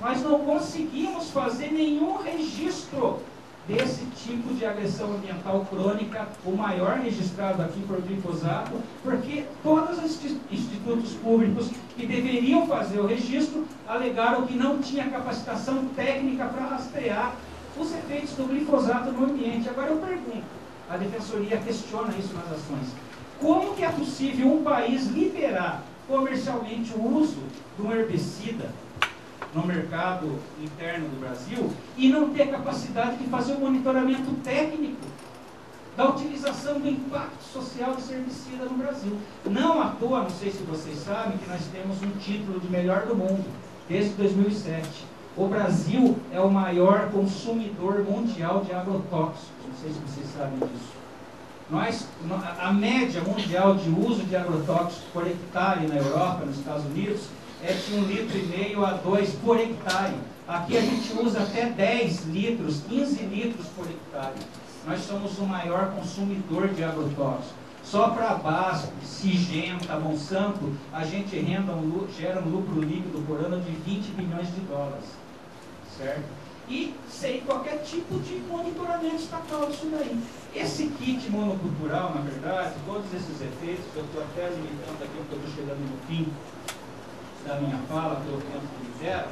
Nós não conseguimos fazer nenhum registro desse tipo de agressão ambiental crônica, o maior registrado aqui por glifosato, porque todos os institutos públicos que deveriam fazer o registro alegaram que não tinha capacitação técnica para rastrear os efeitos do glifosato no ambiente. Agora eu pergunto, a Defensoria questiona isso nas ações, como que é possível um país liberar comercialmente o uso de um herbicida no mercado interno do Brasil e não ter capacidade de fazer o monitoramento técnico da utilização do impacto social desse herbicida no Brasil? Não à toa, não sei se vocês sabem, que nós temos um título de melhor do mundo, desde 2007. O Brasil é o maior consumidor mundial de agrotóxicos, não sei se vocês sabem disso. A média mundial de uso de agrotóxicos por hectare na Europa, nos Estados Unidos, é de 1,5 litro a 2 por hectare. Aqui a gente usa até 10 litros, 15 litros por hectare. Nós somos o maior consumidor de agrotóxicos. Só para a BASF, Singenta, Monsanto, a gente gera um lucro líquido por ano de 20 bilhões de dólares. Certo? E sem qualquer tipo de monitoramento estatal disso daí. Esse kit monocultural, na verdade, todos esses efeitos, eu estou até limitando aqui, porque eu estou chegando no fim da minha fala, pelo tempo que me deram,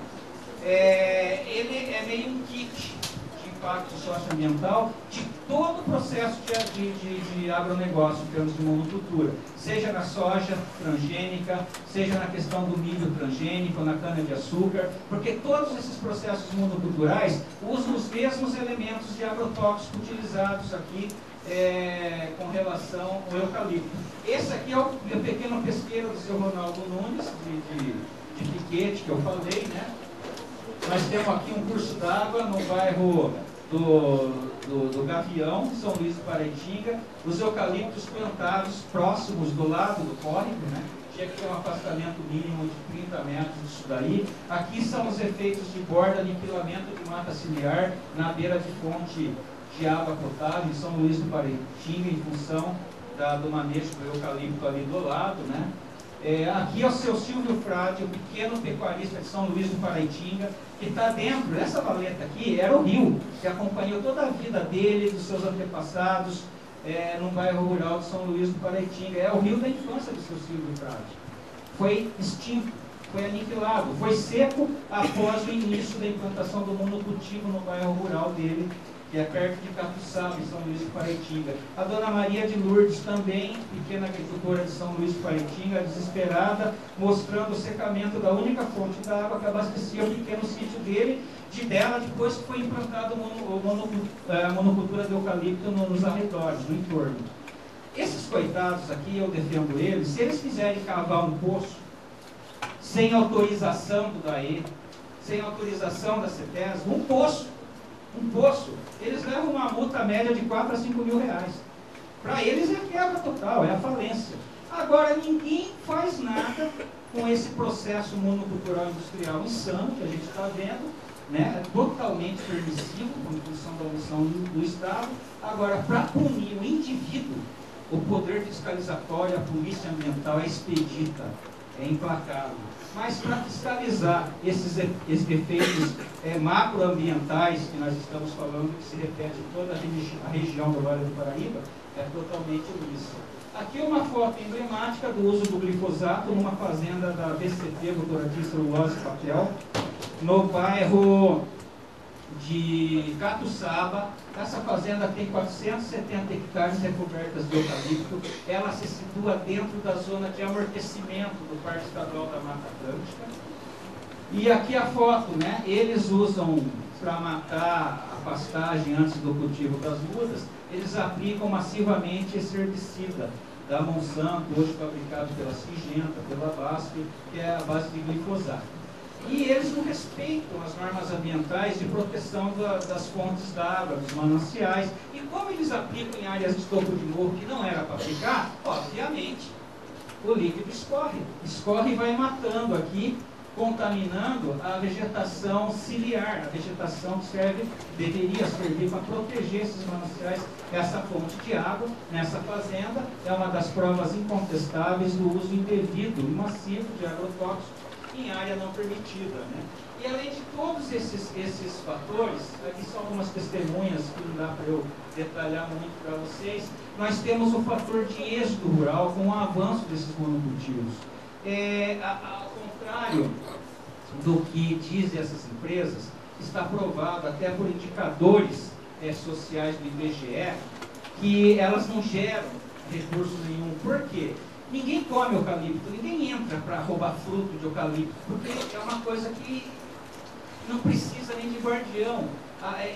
ele é meio um kit de impacto socioambiental de todo o processo de agronegócio em termos de monocultura, seja na soja transgênica, seja na questão do milho transgênico, na cana-de-açúcar, porque todos esses processos monoculturais usam os mesmos elementos de agrotóxicos utilizados aqui com relação ao eucalipto. Esse aqui é o pequeno pesqueiro do seu Ronaldo Nunes, de Piquete, que eu falei, né? Nós temos aqui um curso d'água no bairro do Gavião, São Luís do Paraitinga, os eucaliptos plantados próximos do lado do córrego, né? Tinha que ter um afastamento mínimo de 30 metros disso daí. Aqui são os efeitos de borda, aniquilamento de mata ciliar na beira de fonte de água potável em São Luís do Paraitinga, em função do manejo do eucalipto ali do lado, né? Aqui é o seu Silvio Frade, o pequeno pecuarista de São Luís do Paraitinga, que está dentro dessa valeta aqui, era o rio, que acompanhou toda a vida dele, dos seus antepassados, num bairro rural de São Luís do Paraitinga. É o rio da infância do seu Silvio Frade. Foi extinto, foi aniquilado, foi seco após o início da implantação do monocultivo no bairro rural dele, que é perto de Catuçaba, em São Luís do Paraitinga. A dona Maria de Lourdes, também pequena agricultora de São Luís do Paraitinga, desesperada, mostrando o secamento da única fonte da água que abastecia o pequeno sítio dela, depois que foi implantado a monocultura de eucalipto nos arredores, no entorno. Esses coitados aqui, eu defendo eles, se eles quiserem cavar um poço, sem autorização do DAE, sem autorização da CETESB, um poço, eles levam uma multa média de 4 a 5 mil reais. Para eles é quebra total, é a falência. Agora, ninguém faz nada com esse processo monocultural industrial insano que a gente está vendo, né? É totalmente permissivo, com função da omissão do Estado. Agora, para punir o indivíduo, o poder fiscalizatório, a polícia ambiental é expedita, é implacável. Mas para fiscalizar esses efeitos macroambientais que nós estamos falando, que se repete em toda a região do Vale do Paraíba, é totalmente omissa. Aqui é uma foto emblemática do uso do glifosato numa fazenda da BCT, Votorantim Celulose e Papel, no bairro de Catuçaba. Essa fazenda tem 470 hectares recobertas de eucalipto. Ela se situa dentro da zona de amortecimento do Parque Estadual da Mata Atlântica. E aqui a foto, né? Eles usam, para matar a pastagem antes do cultivo das mudas, eles aplicam massivamente esse herbicida da Monsanto, hoje fabricado pela Singenta, pela BASF, que é a base de glifosato. E eles não respeitam as normas ambientais de proteção das fontes d'água, dos mananciais. E como eles aplicam em áreas de topo de morro que não era para aplicar, obviamente, o líquido escorre e vai matando aqui, contaminando a vegetação ciliar, a vegetação que deveria servir para proteger esses mananciais. Essa fonte de água, nessa fazenda, é uma das provas incontestáveis do uso indevido e massivo de agrotóxicos em área não permitida, né? E além de todos esses fatores, aqui são algumas testemunhas que não dá para eu detalhar muito para vocês, nós temos o fator de êxodo rural com o avanço desses monocultivos. Ao contrário do que dizem essas empresas, está provado até por indicadores sociais do IBGE que elas não geram recurso nenhum. Por quê? Ninguém come eucalipto, ninguém entra para roubar fruto de eucalipto, porque é uma coisa que não precisa nem de guardião.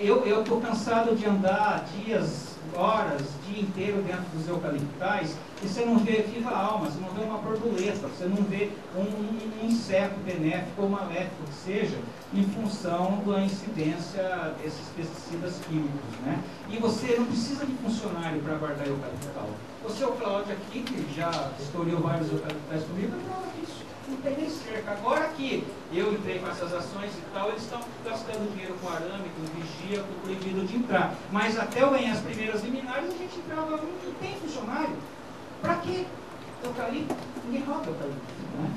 Eu estou cansado de andar dias, horas, dia inteiro dentro dos eucaliptais, e você não vê viva alma, você não vê uma borboleta, você não vê um inseto benéfico ou maléfico que seja, em função da incidência desses pesticidas químicos, né? E você não precisa de funcionário para guardar eucaliptal. O seu Cláudio aqui, que já historiou vários eucaliptais comigo, é prova disso. Não tem nem cerca. Agora que eu entrei com essas ações e tal, eles estão gastando dinheiro com arame, com vigia, com proibido de entrar. Mas até eu ganhar as primeiras liminares, a gente entrava, não tem funcionário. Para quê? Eucalipto? Ninguém rouba eucalipto, né?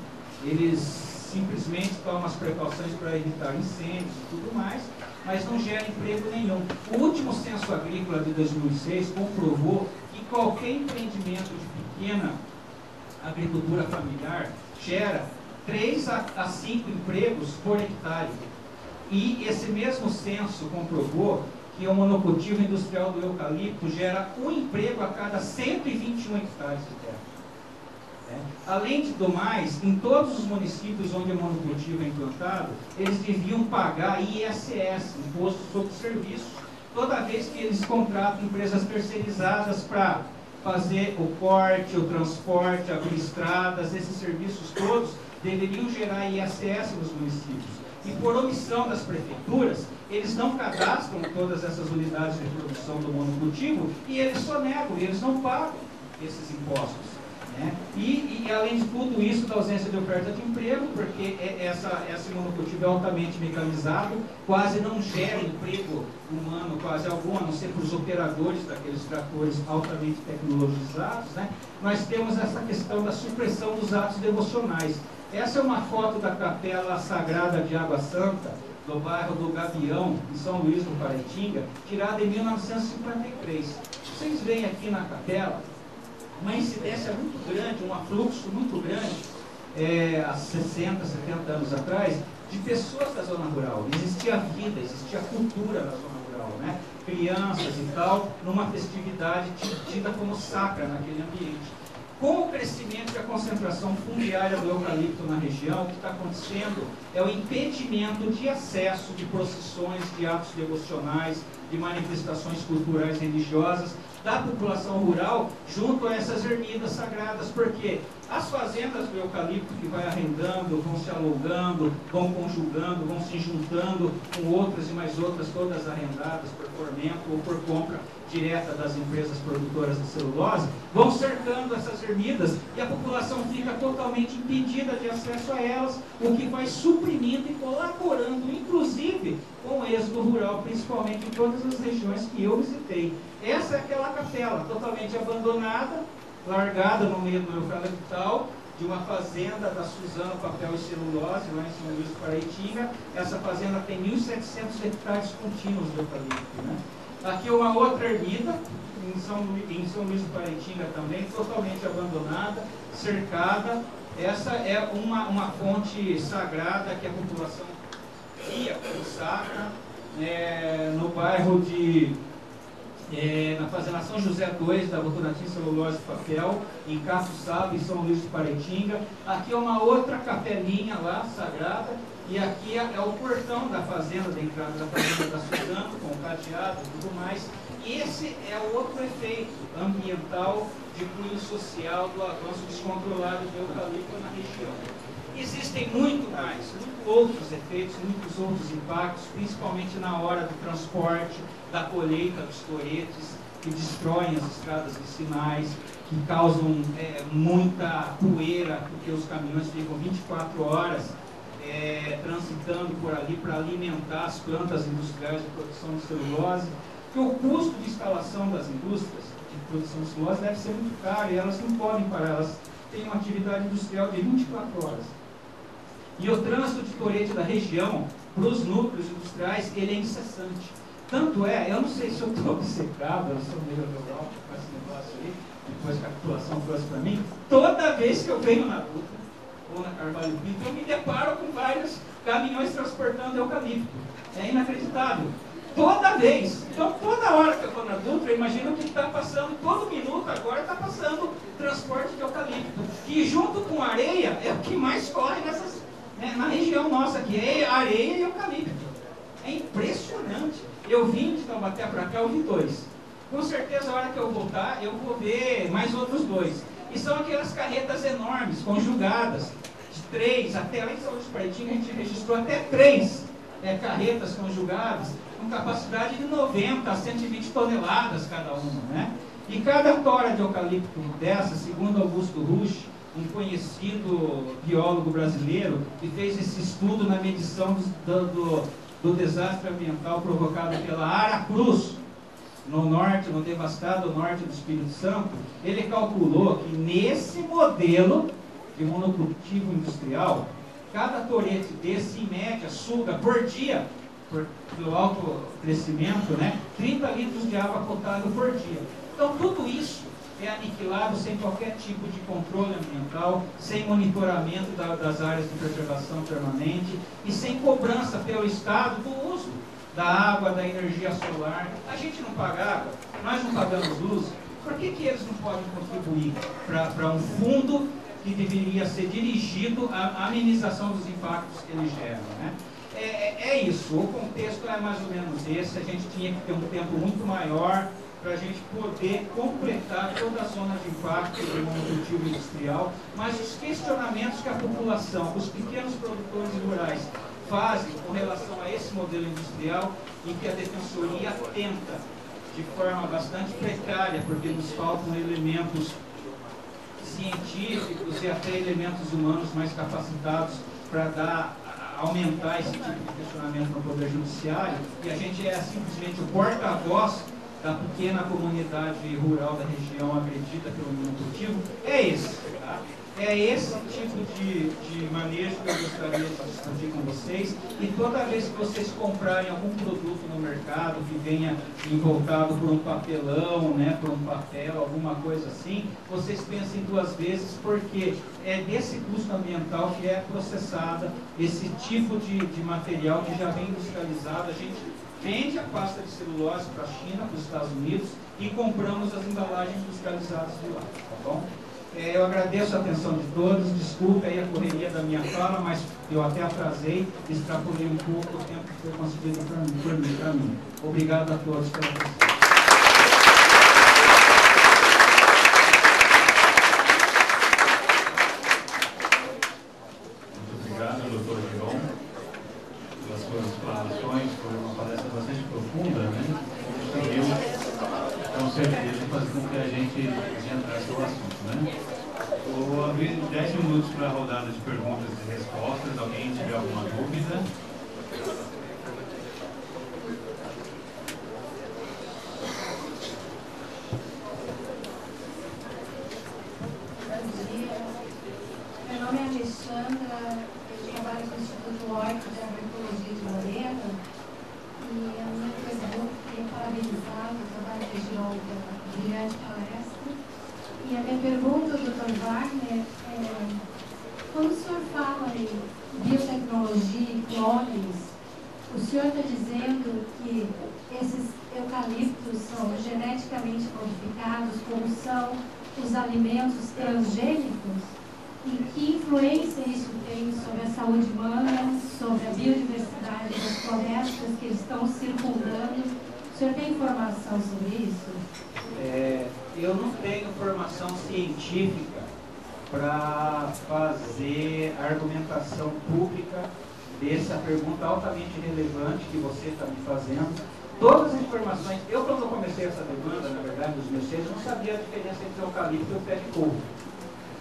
Eles simplesmente tomam as precauções para evitar incêndios e tudo mais, mas não gera emprego nenhum. O último censo agrícola de 2006 comprovou que qualquer empreendimento de pequena agricultura familiar gera 3 a 5 empregos por hectare. E esse mesmo censo comprovou que o monocultivo industrial do eucalipto gera um emprego a cada 121 hectares de terra. Além do mais, em todos os municípios onde o monocultivo é implantado, eles deviam pagar ISS, Imposto sobre Serviços, toda vez que eles contratam empresas terceirizadas para fazer o corte, o transporte, abrir estradas, esses serviços todos deveriam gerar ISS nos municípios. E por omissão das prefeituras, eles não cadastram todas essas unidades de produção do monocultivo e eles sonegam, eles não pagam esses impostos. E além de tudo isso, da ausência de oferta de emprego, porque esse monocultivo é altamente mecanizado, quase não gera emprego humano, quase algum, a não ser para os operadores daqueles tratores altamente tecnologizados, nós temos essa questão da supressão dos atos devocionais. Essa é uma foto da Capela Sagrada de Água Santa, do bairro do Gavião, em São Luís do Paraitinga, tirada em 1953. Vocês veem aqui na capela uma incidência muito grande, um afluxo muito grande, há 60, 70 anos atrás, de pessoas da zona rural. Existia vida, existia cultura na zona rural, crianças e tal, numa festividade tida como sacra naquele ambiente. Com o crescimento e a concentração fundiária do eucalipto na região, o que está acontecendo é o impedimento de acesso de procissões, de atos devocionais, de manifestações culturais religiosas da população rural junto a essas ermidas sagradas, porque as fazendas do eucalipto que vai arrendando, vão se alugando, vão conjugando, vão se juntando com outras e mais outras, todas arrendadas por fomento ou por compra direta das empresas produtoras de celulose, vão cercando essas ermidas e a população fica totalmente impedida de acesso a elas, o que vai suprimindo e colaborando, inclusive, com o êxodo rural, principalmente em todas as regiões que eu visitei. Essa é aquela capela, totalmente abandonada, largada no meio do eucaliptal, de uma fazenda da Suzano Papel e Celulose, lá em São Luís do Paraitinga. Essa fazenda tem 1.700 hectares contínuos de eucalipto. Aqui uma outra ermida, em São Luís do Paraitinga também, totalmente abandonada, cercada. Essa é uma fonte sagrada que a população ia como sacra, no bairro de... na fazenda São José 2, da Votorantim Celulose e Papel, em Caçuçaba, em São Luís do Paraitinga. Aqui é uma outra capelinha lá, sagrada, e aqui é o portão da fazenda, da entrada da fazenda da Suzano, com o cadeado e tudo mais. E esse é o outro efeito ambiental de cunho social do avanço descontrolado do eucalipto na região. Existem muitos outros efeitos, muitos outros impactos, principalmente na hora do transporte, da colheita dos toretes, que destroem as estradas vicinais, que causam muita poeira, porque os caminhões ficam 24 horas transitando por ali para alimentar as plantas industriais de produção de celulose, que o custo de instalação das indústrias de produção de celulose deve ser muito caro e elas não podem parar, elas têm uma atividade industrial de 24 horas. E o trânsito de torete da região para os núcleos industriais, ele é incessante. Tanto eu não sei se eu estou obcecado, eu sou meio rural com esse negócio aí, depois que a população trouxe para mim, toda vez que eu venho na Dutra ou na Carvalho Pinto, eu me deparo com vários caminhões transportando eucalipto. É inacreditável. Toda vez. Então, toda hora que eu estou na Dutra, eu imagino que está passando, todo minuto agora está passando transporte de eucalipto. Que junto com areia é o que mais corre na região nossa aqui, é areia e eucalipto. É impressionante. Eu vim de Taubaté para cá, eu vi 2. Com certeza, a hora que eu voltar, eu vou ver mais outros 2. E são aquelas carretas enormes, conjugadas, de 3, até lá em São Luís do Paraitinga, a gente registrou até 3 carretas conjugadas, com capacidade de 90 a 120 toneladas cada uma, E cada tora de eucalipto dessa, segundo Augusto Rusch, um conhecido biólogo brasileiro, que fez esse estudo na medição do desastre ambiental provocado pela Aracruz, no norte, no devastado norte do Espírito Santo, ele calculou que nesse modelo de monocultivo industrial, cada torete desse, em média, suga por dia, pelo alto crescimento, 30 litros de água potável por dia. Então, tudo isso é aniquilado sem qualquer tipo de controle ambiental, sem monitoramento das áreas de preservação permanente e sem cobrança pelo Estado do uso da água, da energia solar. A gente não paga água, nós não pagamos luz. Por que eles não podem contribuir para um fundo que deveria ser dirigido à amenização dos impactos que eles geram, né? É isso, o contexto é mais ou menos esse. A gente tinha que ter um tempo muito maior para a gente poder completar toda a zona de impacto do monocultivo industrial, mas os questionamentos que a população, os pequenos produtores rurais fazem com relação a esse modelo industrial e que a Defensoria tenta, de forma bastante precária, porque nos faltam elementos científicos e até elementos humanos mais capacitados para aumentar esse tipo de questionamento no Poder Judiciário, e a gente é simplesmente o porta-voz da pequena comunidade rural da região agredida pelo monocultivo, é esse, tá? É esse tipo de manejo que eu gostaria de discutir com vocês, e toda vez que vocês comprarem algum produto no mercado que venha envoltado por um papelão, né, por um papel, alguma coisa assim, vocês pensem duas vezes, porque é desse custo ambiental que é processada esse tipo de material que já vem industrializado. A gente vende a pasta de celulose para a China, para os Estados Unidos, e compramos as embalagens industrializadas de lá, tá bom? Eu agradeço a atenção de todos, desculpe aí a correria da minha fala, mas eu até atrasei, extrapolei um pouco o tempo que foi concedido para mim. Obrigado a todos pela atenção. Vou abrir 10 minutos para a rodada de perguntas e respostas. Alguém tiver alguma dúvida? Bom dia. Meu nome é Alexandra, eu trabalho com o Instituto Horto de Agroecologia de Lorena. E a minha pergunta, queria parabenizar o trabalho de João pela brilhante palestra. E a minha pergunta, Dr. Wagner, quando o senhor fala em biotecnologia e clones, o senhor está dizendo que esses eucaliptos são geneticamente modificados, como são os alimentos transgênicos? E que influência isso tem sobre a saúde humana, sobre a biodiversidade das florestas que estão circundando? O senhor tem informação sobre isso? Eu não tenho formação científica para fazer argumentação pública dessa pergunta altamente relevante que você está me fazendo. Todas as informações, quando eu comecei essa demanda, na verdade, dos meus seres, eu não sabia a diferença entre eucalipto e o pé de couro.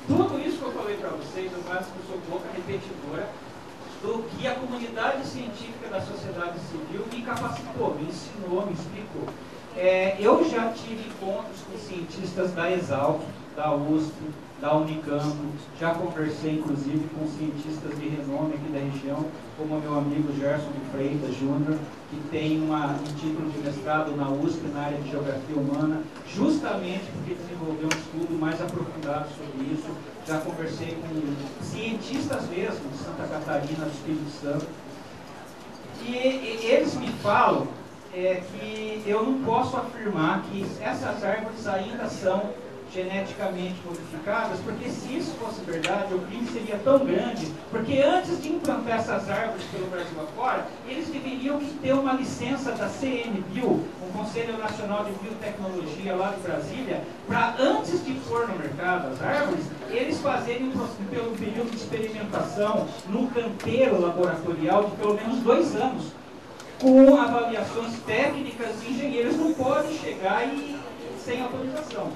Tudo isso que eu falei para vocês, eu acho que eu sou boca repetidora do que a comunidade científica da sociedade civil me capacitou, me ensinou, me explicou. Eu já tive encontros com cientistas da Exalc, da USP, da Unicamp, já conversei inclusive com cientistas de renome aqui da região, como o meu amigo Gerson de Freitas Júnior, que tem um título de mestrado na USP na área de Geografia Humana, justamente porque desenvolveu um estudo mais aprofundado sobre isso. Já conversei com cientistas mesmo de Santa Catarina, do Espírito Santo, e eles me falam que eu não posso afirmar que essas árvores ainda são geneticamente modificadas, porque se isso fosse verdade, o crime seria tão grande, porque antes de implantar essas árvores pelo Brasil afora, eles deveriam ter uma licença da CNBio, o Conselho Nacional de Biotecnologia lá de Brasília, para antes de pôr no mercado as árvores, eles fazerem pelo período de experimentação num canteiro laboratorial de pelo menos 2 anos, com avaliações técnicas e engenheiros. Não podem chegar sem autorização.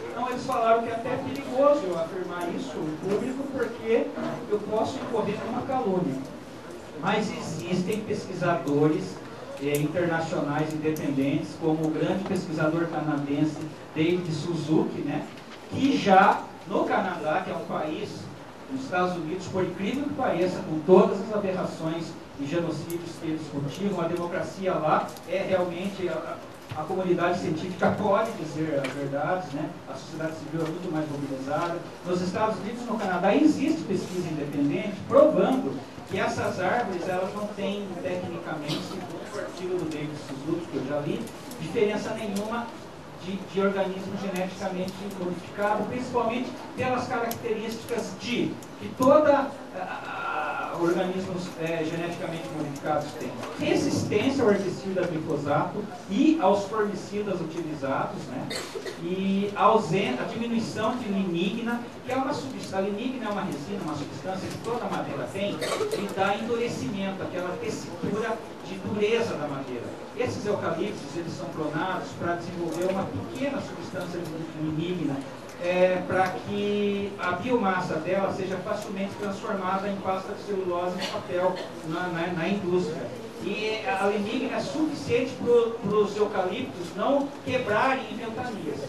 Então eles falaram que é até perigoso eu afirmar isso em público, porque eu posso incorrer numa calúnia. Mas existem pesquisadores internacionais independentes, como o grande pesquisador canadense David Suzuki, né, que já no Canadá, que é um país, nos Estados Unidos, por incrível que pareça, com todas as aberrações e genocídios que eles cultivam, a democracia lá é realmente... A comunidade científica pode dizer as verdades, né? A sociedade civil é muito mais mobilizada. Nos Estados Unidos e no Canadá existe pesquisa independente provando que essas árvores elas não têm, tecnicamente, segundo o artigo do David Suzuki, que eu já li, diferença nenhuma de organismo geneticamente modificado, principalmente pelas características de que toda organismos geneticamente modificados têm resistência ao herbicida glifosato e aos formicidas utilizados, né? E a diminuição de lignina, que é uma substância. A lignina é uma resina, uma substância que toda madeira tem, e dá endurecimento, aquela tessitura de dureza da madeira. Esses eucaliptos, eles são clonados para desenvolver uma pequena substância lignina, para que a biomassa dela seja facilmente transformada em pasta de celulose e papel na indústria. E a lignina é suficiente para os eucaliptos não quebrarem em ventanias,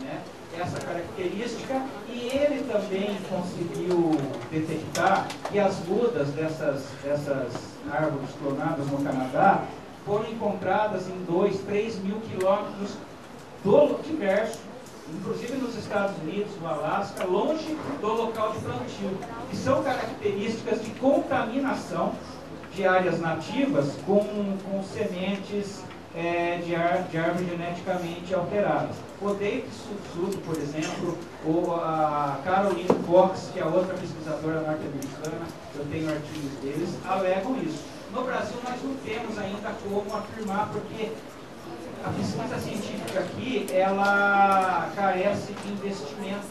né? Essa característica, e ele também conseguiu detectar que as mudas dessas árvores clonadas no Canadá foram encontradas em 2, 3 mil quilômetros do universo, inclusive nos Estados Unidos, no Alasca, longe do local de plantio, que são características de contaminação de áreas nativas com sementes de árvores geneticamente alteradas. O David Suzuki, por exemplo, ou a Caroline Cox, que é outra pesquisadora norte-americana, eu tenho artigos deles, alegam isso. No Brasil nós não temos ainda como afirmar, porque a pesquisa científica aqui, ela carece de investimento.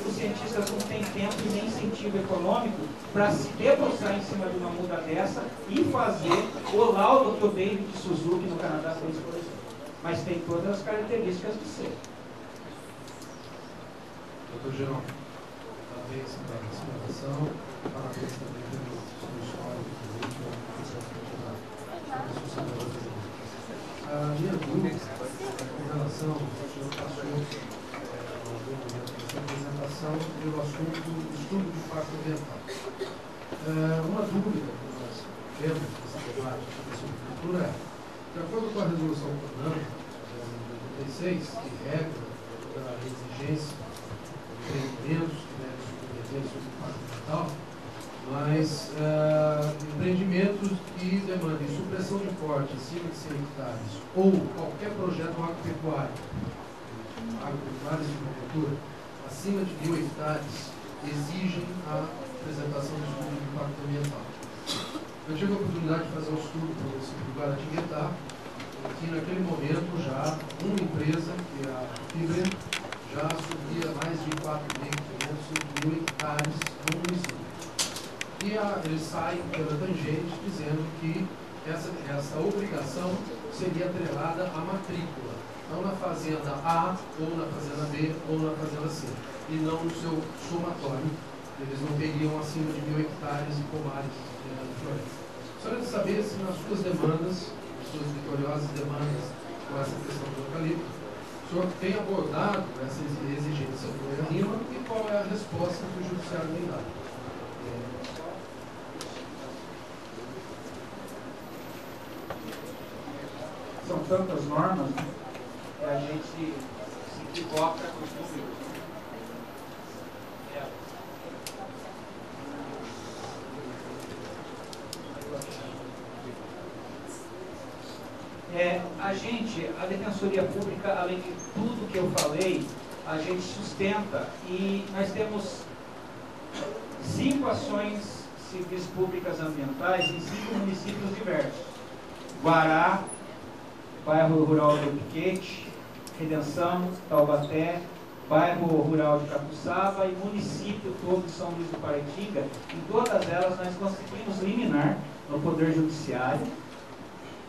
Os cientistas não têm tempo e nem incentivo econômico para se debruçar em cima de uma muda dessa e fazer o laudo que o David Suzuki no Canadá fez, por exemplo. Mas tem todas as características de ser. Doutor Gerão, parabéns pela apresentação, parabéns também pelo seu histórico político, a minha dúvida com relação, o senhor passou essa apresentação pelo assunto do estudo de impacto ambiental. Uma dúvida que nós temos nesse debate sobre silvicultura é, de acordo com a resolução CONAMA, de 96, que regra a exigência de empreendimentos que devem submeter sobre o impacto ambiental, mas empreendimentos que demandem supressão de porte acima de 100 hectares ou qualquer projeto agropecuário de agricultura acima de 1.000 hectares exigem a apresentação do estudo de impacto ambiental. Eu tive a oportunidade de fazer um estudo para o município do Guaratinguetá, que naquele momento já uma empresa, que é a Fibra, já subia mais de 4.500 hectares no município. E eles saem pela tangente dizendo que essa obrigação seria atrelada à matrícula, não na fazenda A, ou na fazenda B, ou na fazenda C, e não no seu somatório. Eles não teriam acima de 1.000 hectares e pomares de floresta. Gostaria de saber se nas suas demandas, nas suas vitoriosas demandas com essa questão do eucalipto, o senhor tem abordado essa exigência do EIA-RIMA e qual é a resposta que o Judiciário tem dado. São tantas normas, né, que a gente se equivoca com os números. A Defensoria Pública, além de tudo que eu falei, a gente sustenta, e nós temos 5 ações civis públicas ambientais em 5 municípios diversos: Guará, Bairro Rural do Piquete, Redenção, Taubaté, Bairro Rural de Capuçaba e município todo de São Luís do Paraitinga. Em todas elas nós conseguimos liminar no Poder Judiciário,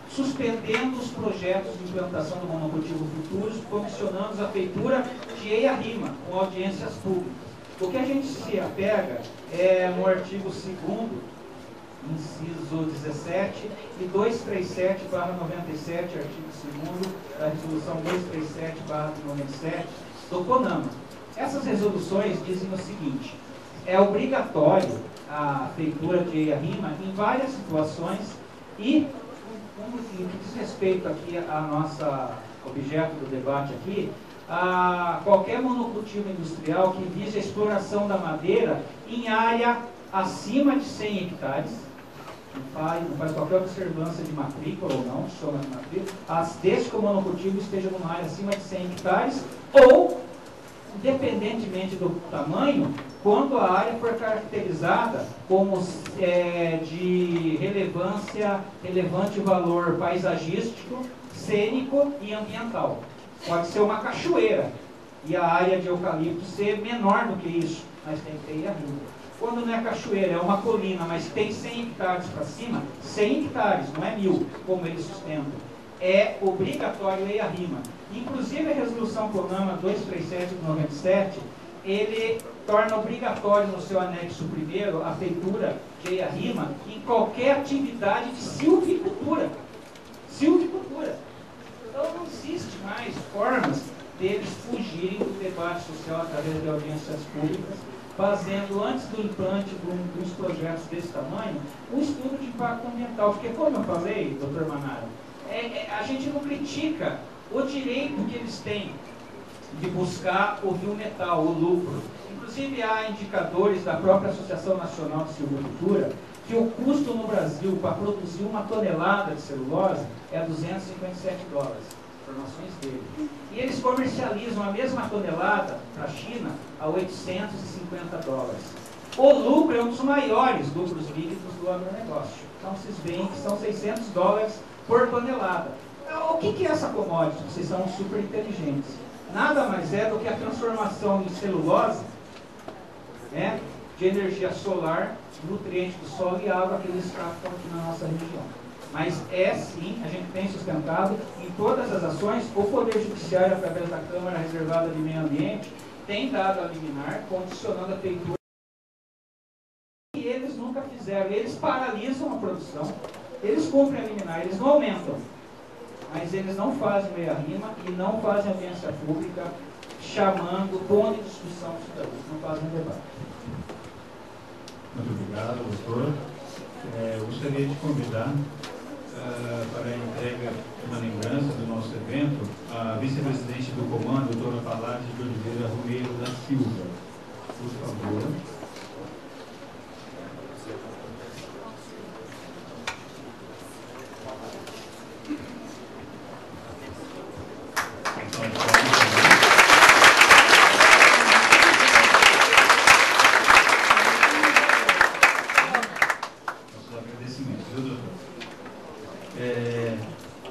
suspendendo os projetos de implantação do monocultivo futuros, comissionando a feitura de EIA-RIMA, com audiências públicas. O que a gente se apega é no artigo 2º, inciso 17 e 237/97, artigo 2º da resolução 237/97 do CONAMA. Essas resoluções dizem o seguinte: é obrigatório a feitura de EIA-RIMA em várias situações e, no que diz respeito aqui a nossa objeto do debate aqui, a qualquer monocultivo industrial que vise a exploração da madeira em área acima de 100 hectares, não faz qualquer observância de matrícula ou não, soma de matrícula, desde que o monocultivo esteja numa área acima de 100 hectares, ou, independentemente do tamanho, quando a área for caracterizada como de relevante valor paisagístico, cênico e ambiental. Pode ser uma cachoeira, e a área de eucalipto ser menor do que isso, mas tem que ter IARIMA. Quando não é cachoeira, é uma colina, mas tem 100 hectares para cima, 100 hectares, não é 1000, como eles sustentam. É obrigatório IARIMA. Inclusive a resolução CONAMA 237 de 97, ele torna obrigatório no seu anexo 1º a feitura de IARIMA em qualquer atividade de silvicultura. Silvicultura. Então não existe mais formas deles fugirem do debate social através de audiências públicas, fazendo, antes do implante dos projetos desse tamanho, um estudo de impacto ambiental. Porque, como eu falei, doutor Manara, a gente não critica o direito que eles têm de buscar o rio metal, o lucro. Inclusive, há indicadores da própria Associação Nacional de Silvicultura que o custo no Brasil para produzir 1 tonelada de celulose é $257. Informações dele. E eles comercializam a mesma tonelada para a China a $850. O lucro é um dos maiores lucros líquidos do agronegócio. Então vocês veem que são $600 por tonelada. O que é essa commodity? Vocês são super inteligentes. Nada mais é do que a transformação em celulose, né, de energia solar, nutriente do solo e água que eles captam aqui na nossa região. Mas sim, a gente tem sustentado em todas as ações. O Poder Judiciário, através da Câmara Reservada de Meio Ambiente, tem dado a liminar, condicionando a feitura. E eles nunca fizeram. Eles paralisam a produção, eles cumprem a liminar, eles não aumentam. Mas eles não fazem o IARIMA e não fazem audiência pública, chamando, pondo em discussão isso daí. Não fazem debate. Muito obrigado, doutor. Eu gostaria de convidar para a entrega de uma lembrança do nosso evento a vice-presidente do comando, doutora Palade de Oliveira Romeiro da Silva. Por favor.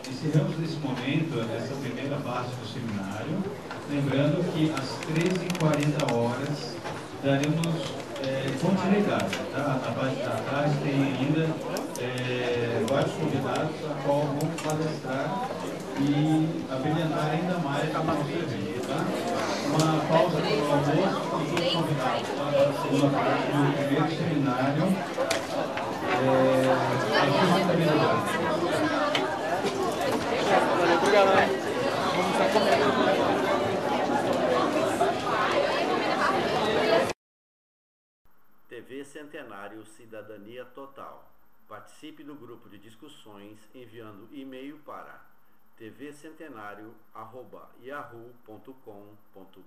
Encerramos nesse momento essa primeira parte do seminário, lembrando que às 13h40 daremos continuidade. Tá? Na parte da tarde tem ainda vários convidados a qual vão palestrar e abrilhantar ainda mais o nosso evento. Tá? Uma pausa para o almoço, com todos os convidados para a segunda parte do primeiro seminário. TV Centenário Cidadania Total. Participe do grupo de discussões enviando e-mail para tvcentenario@yahoo.com.br.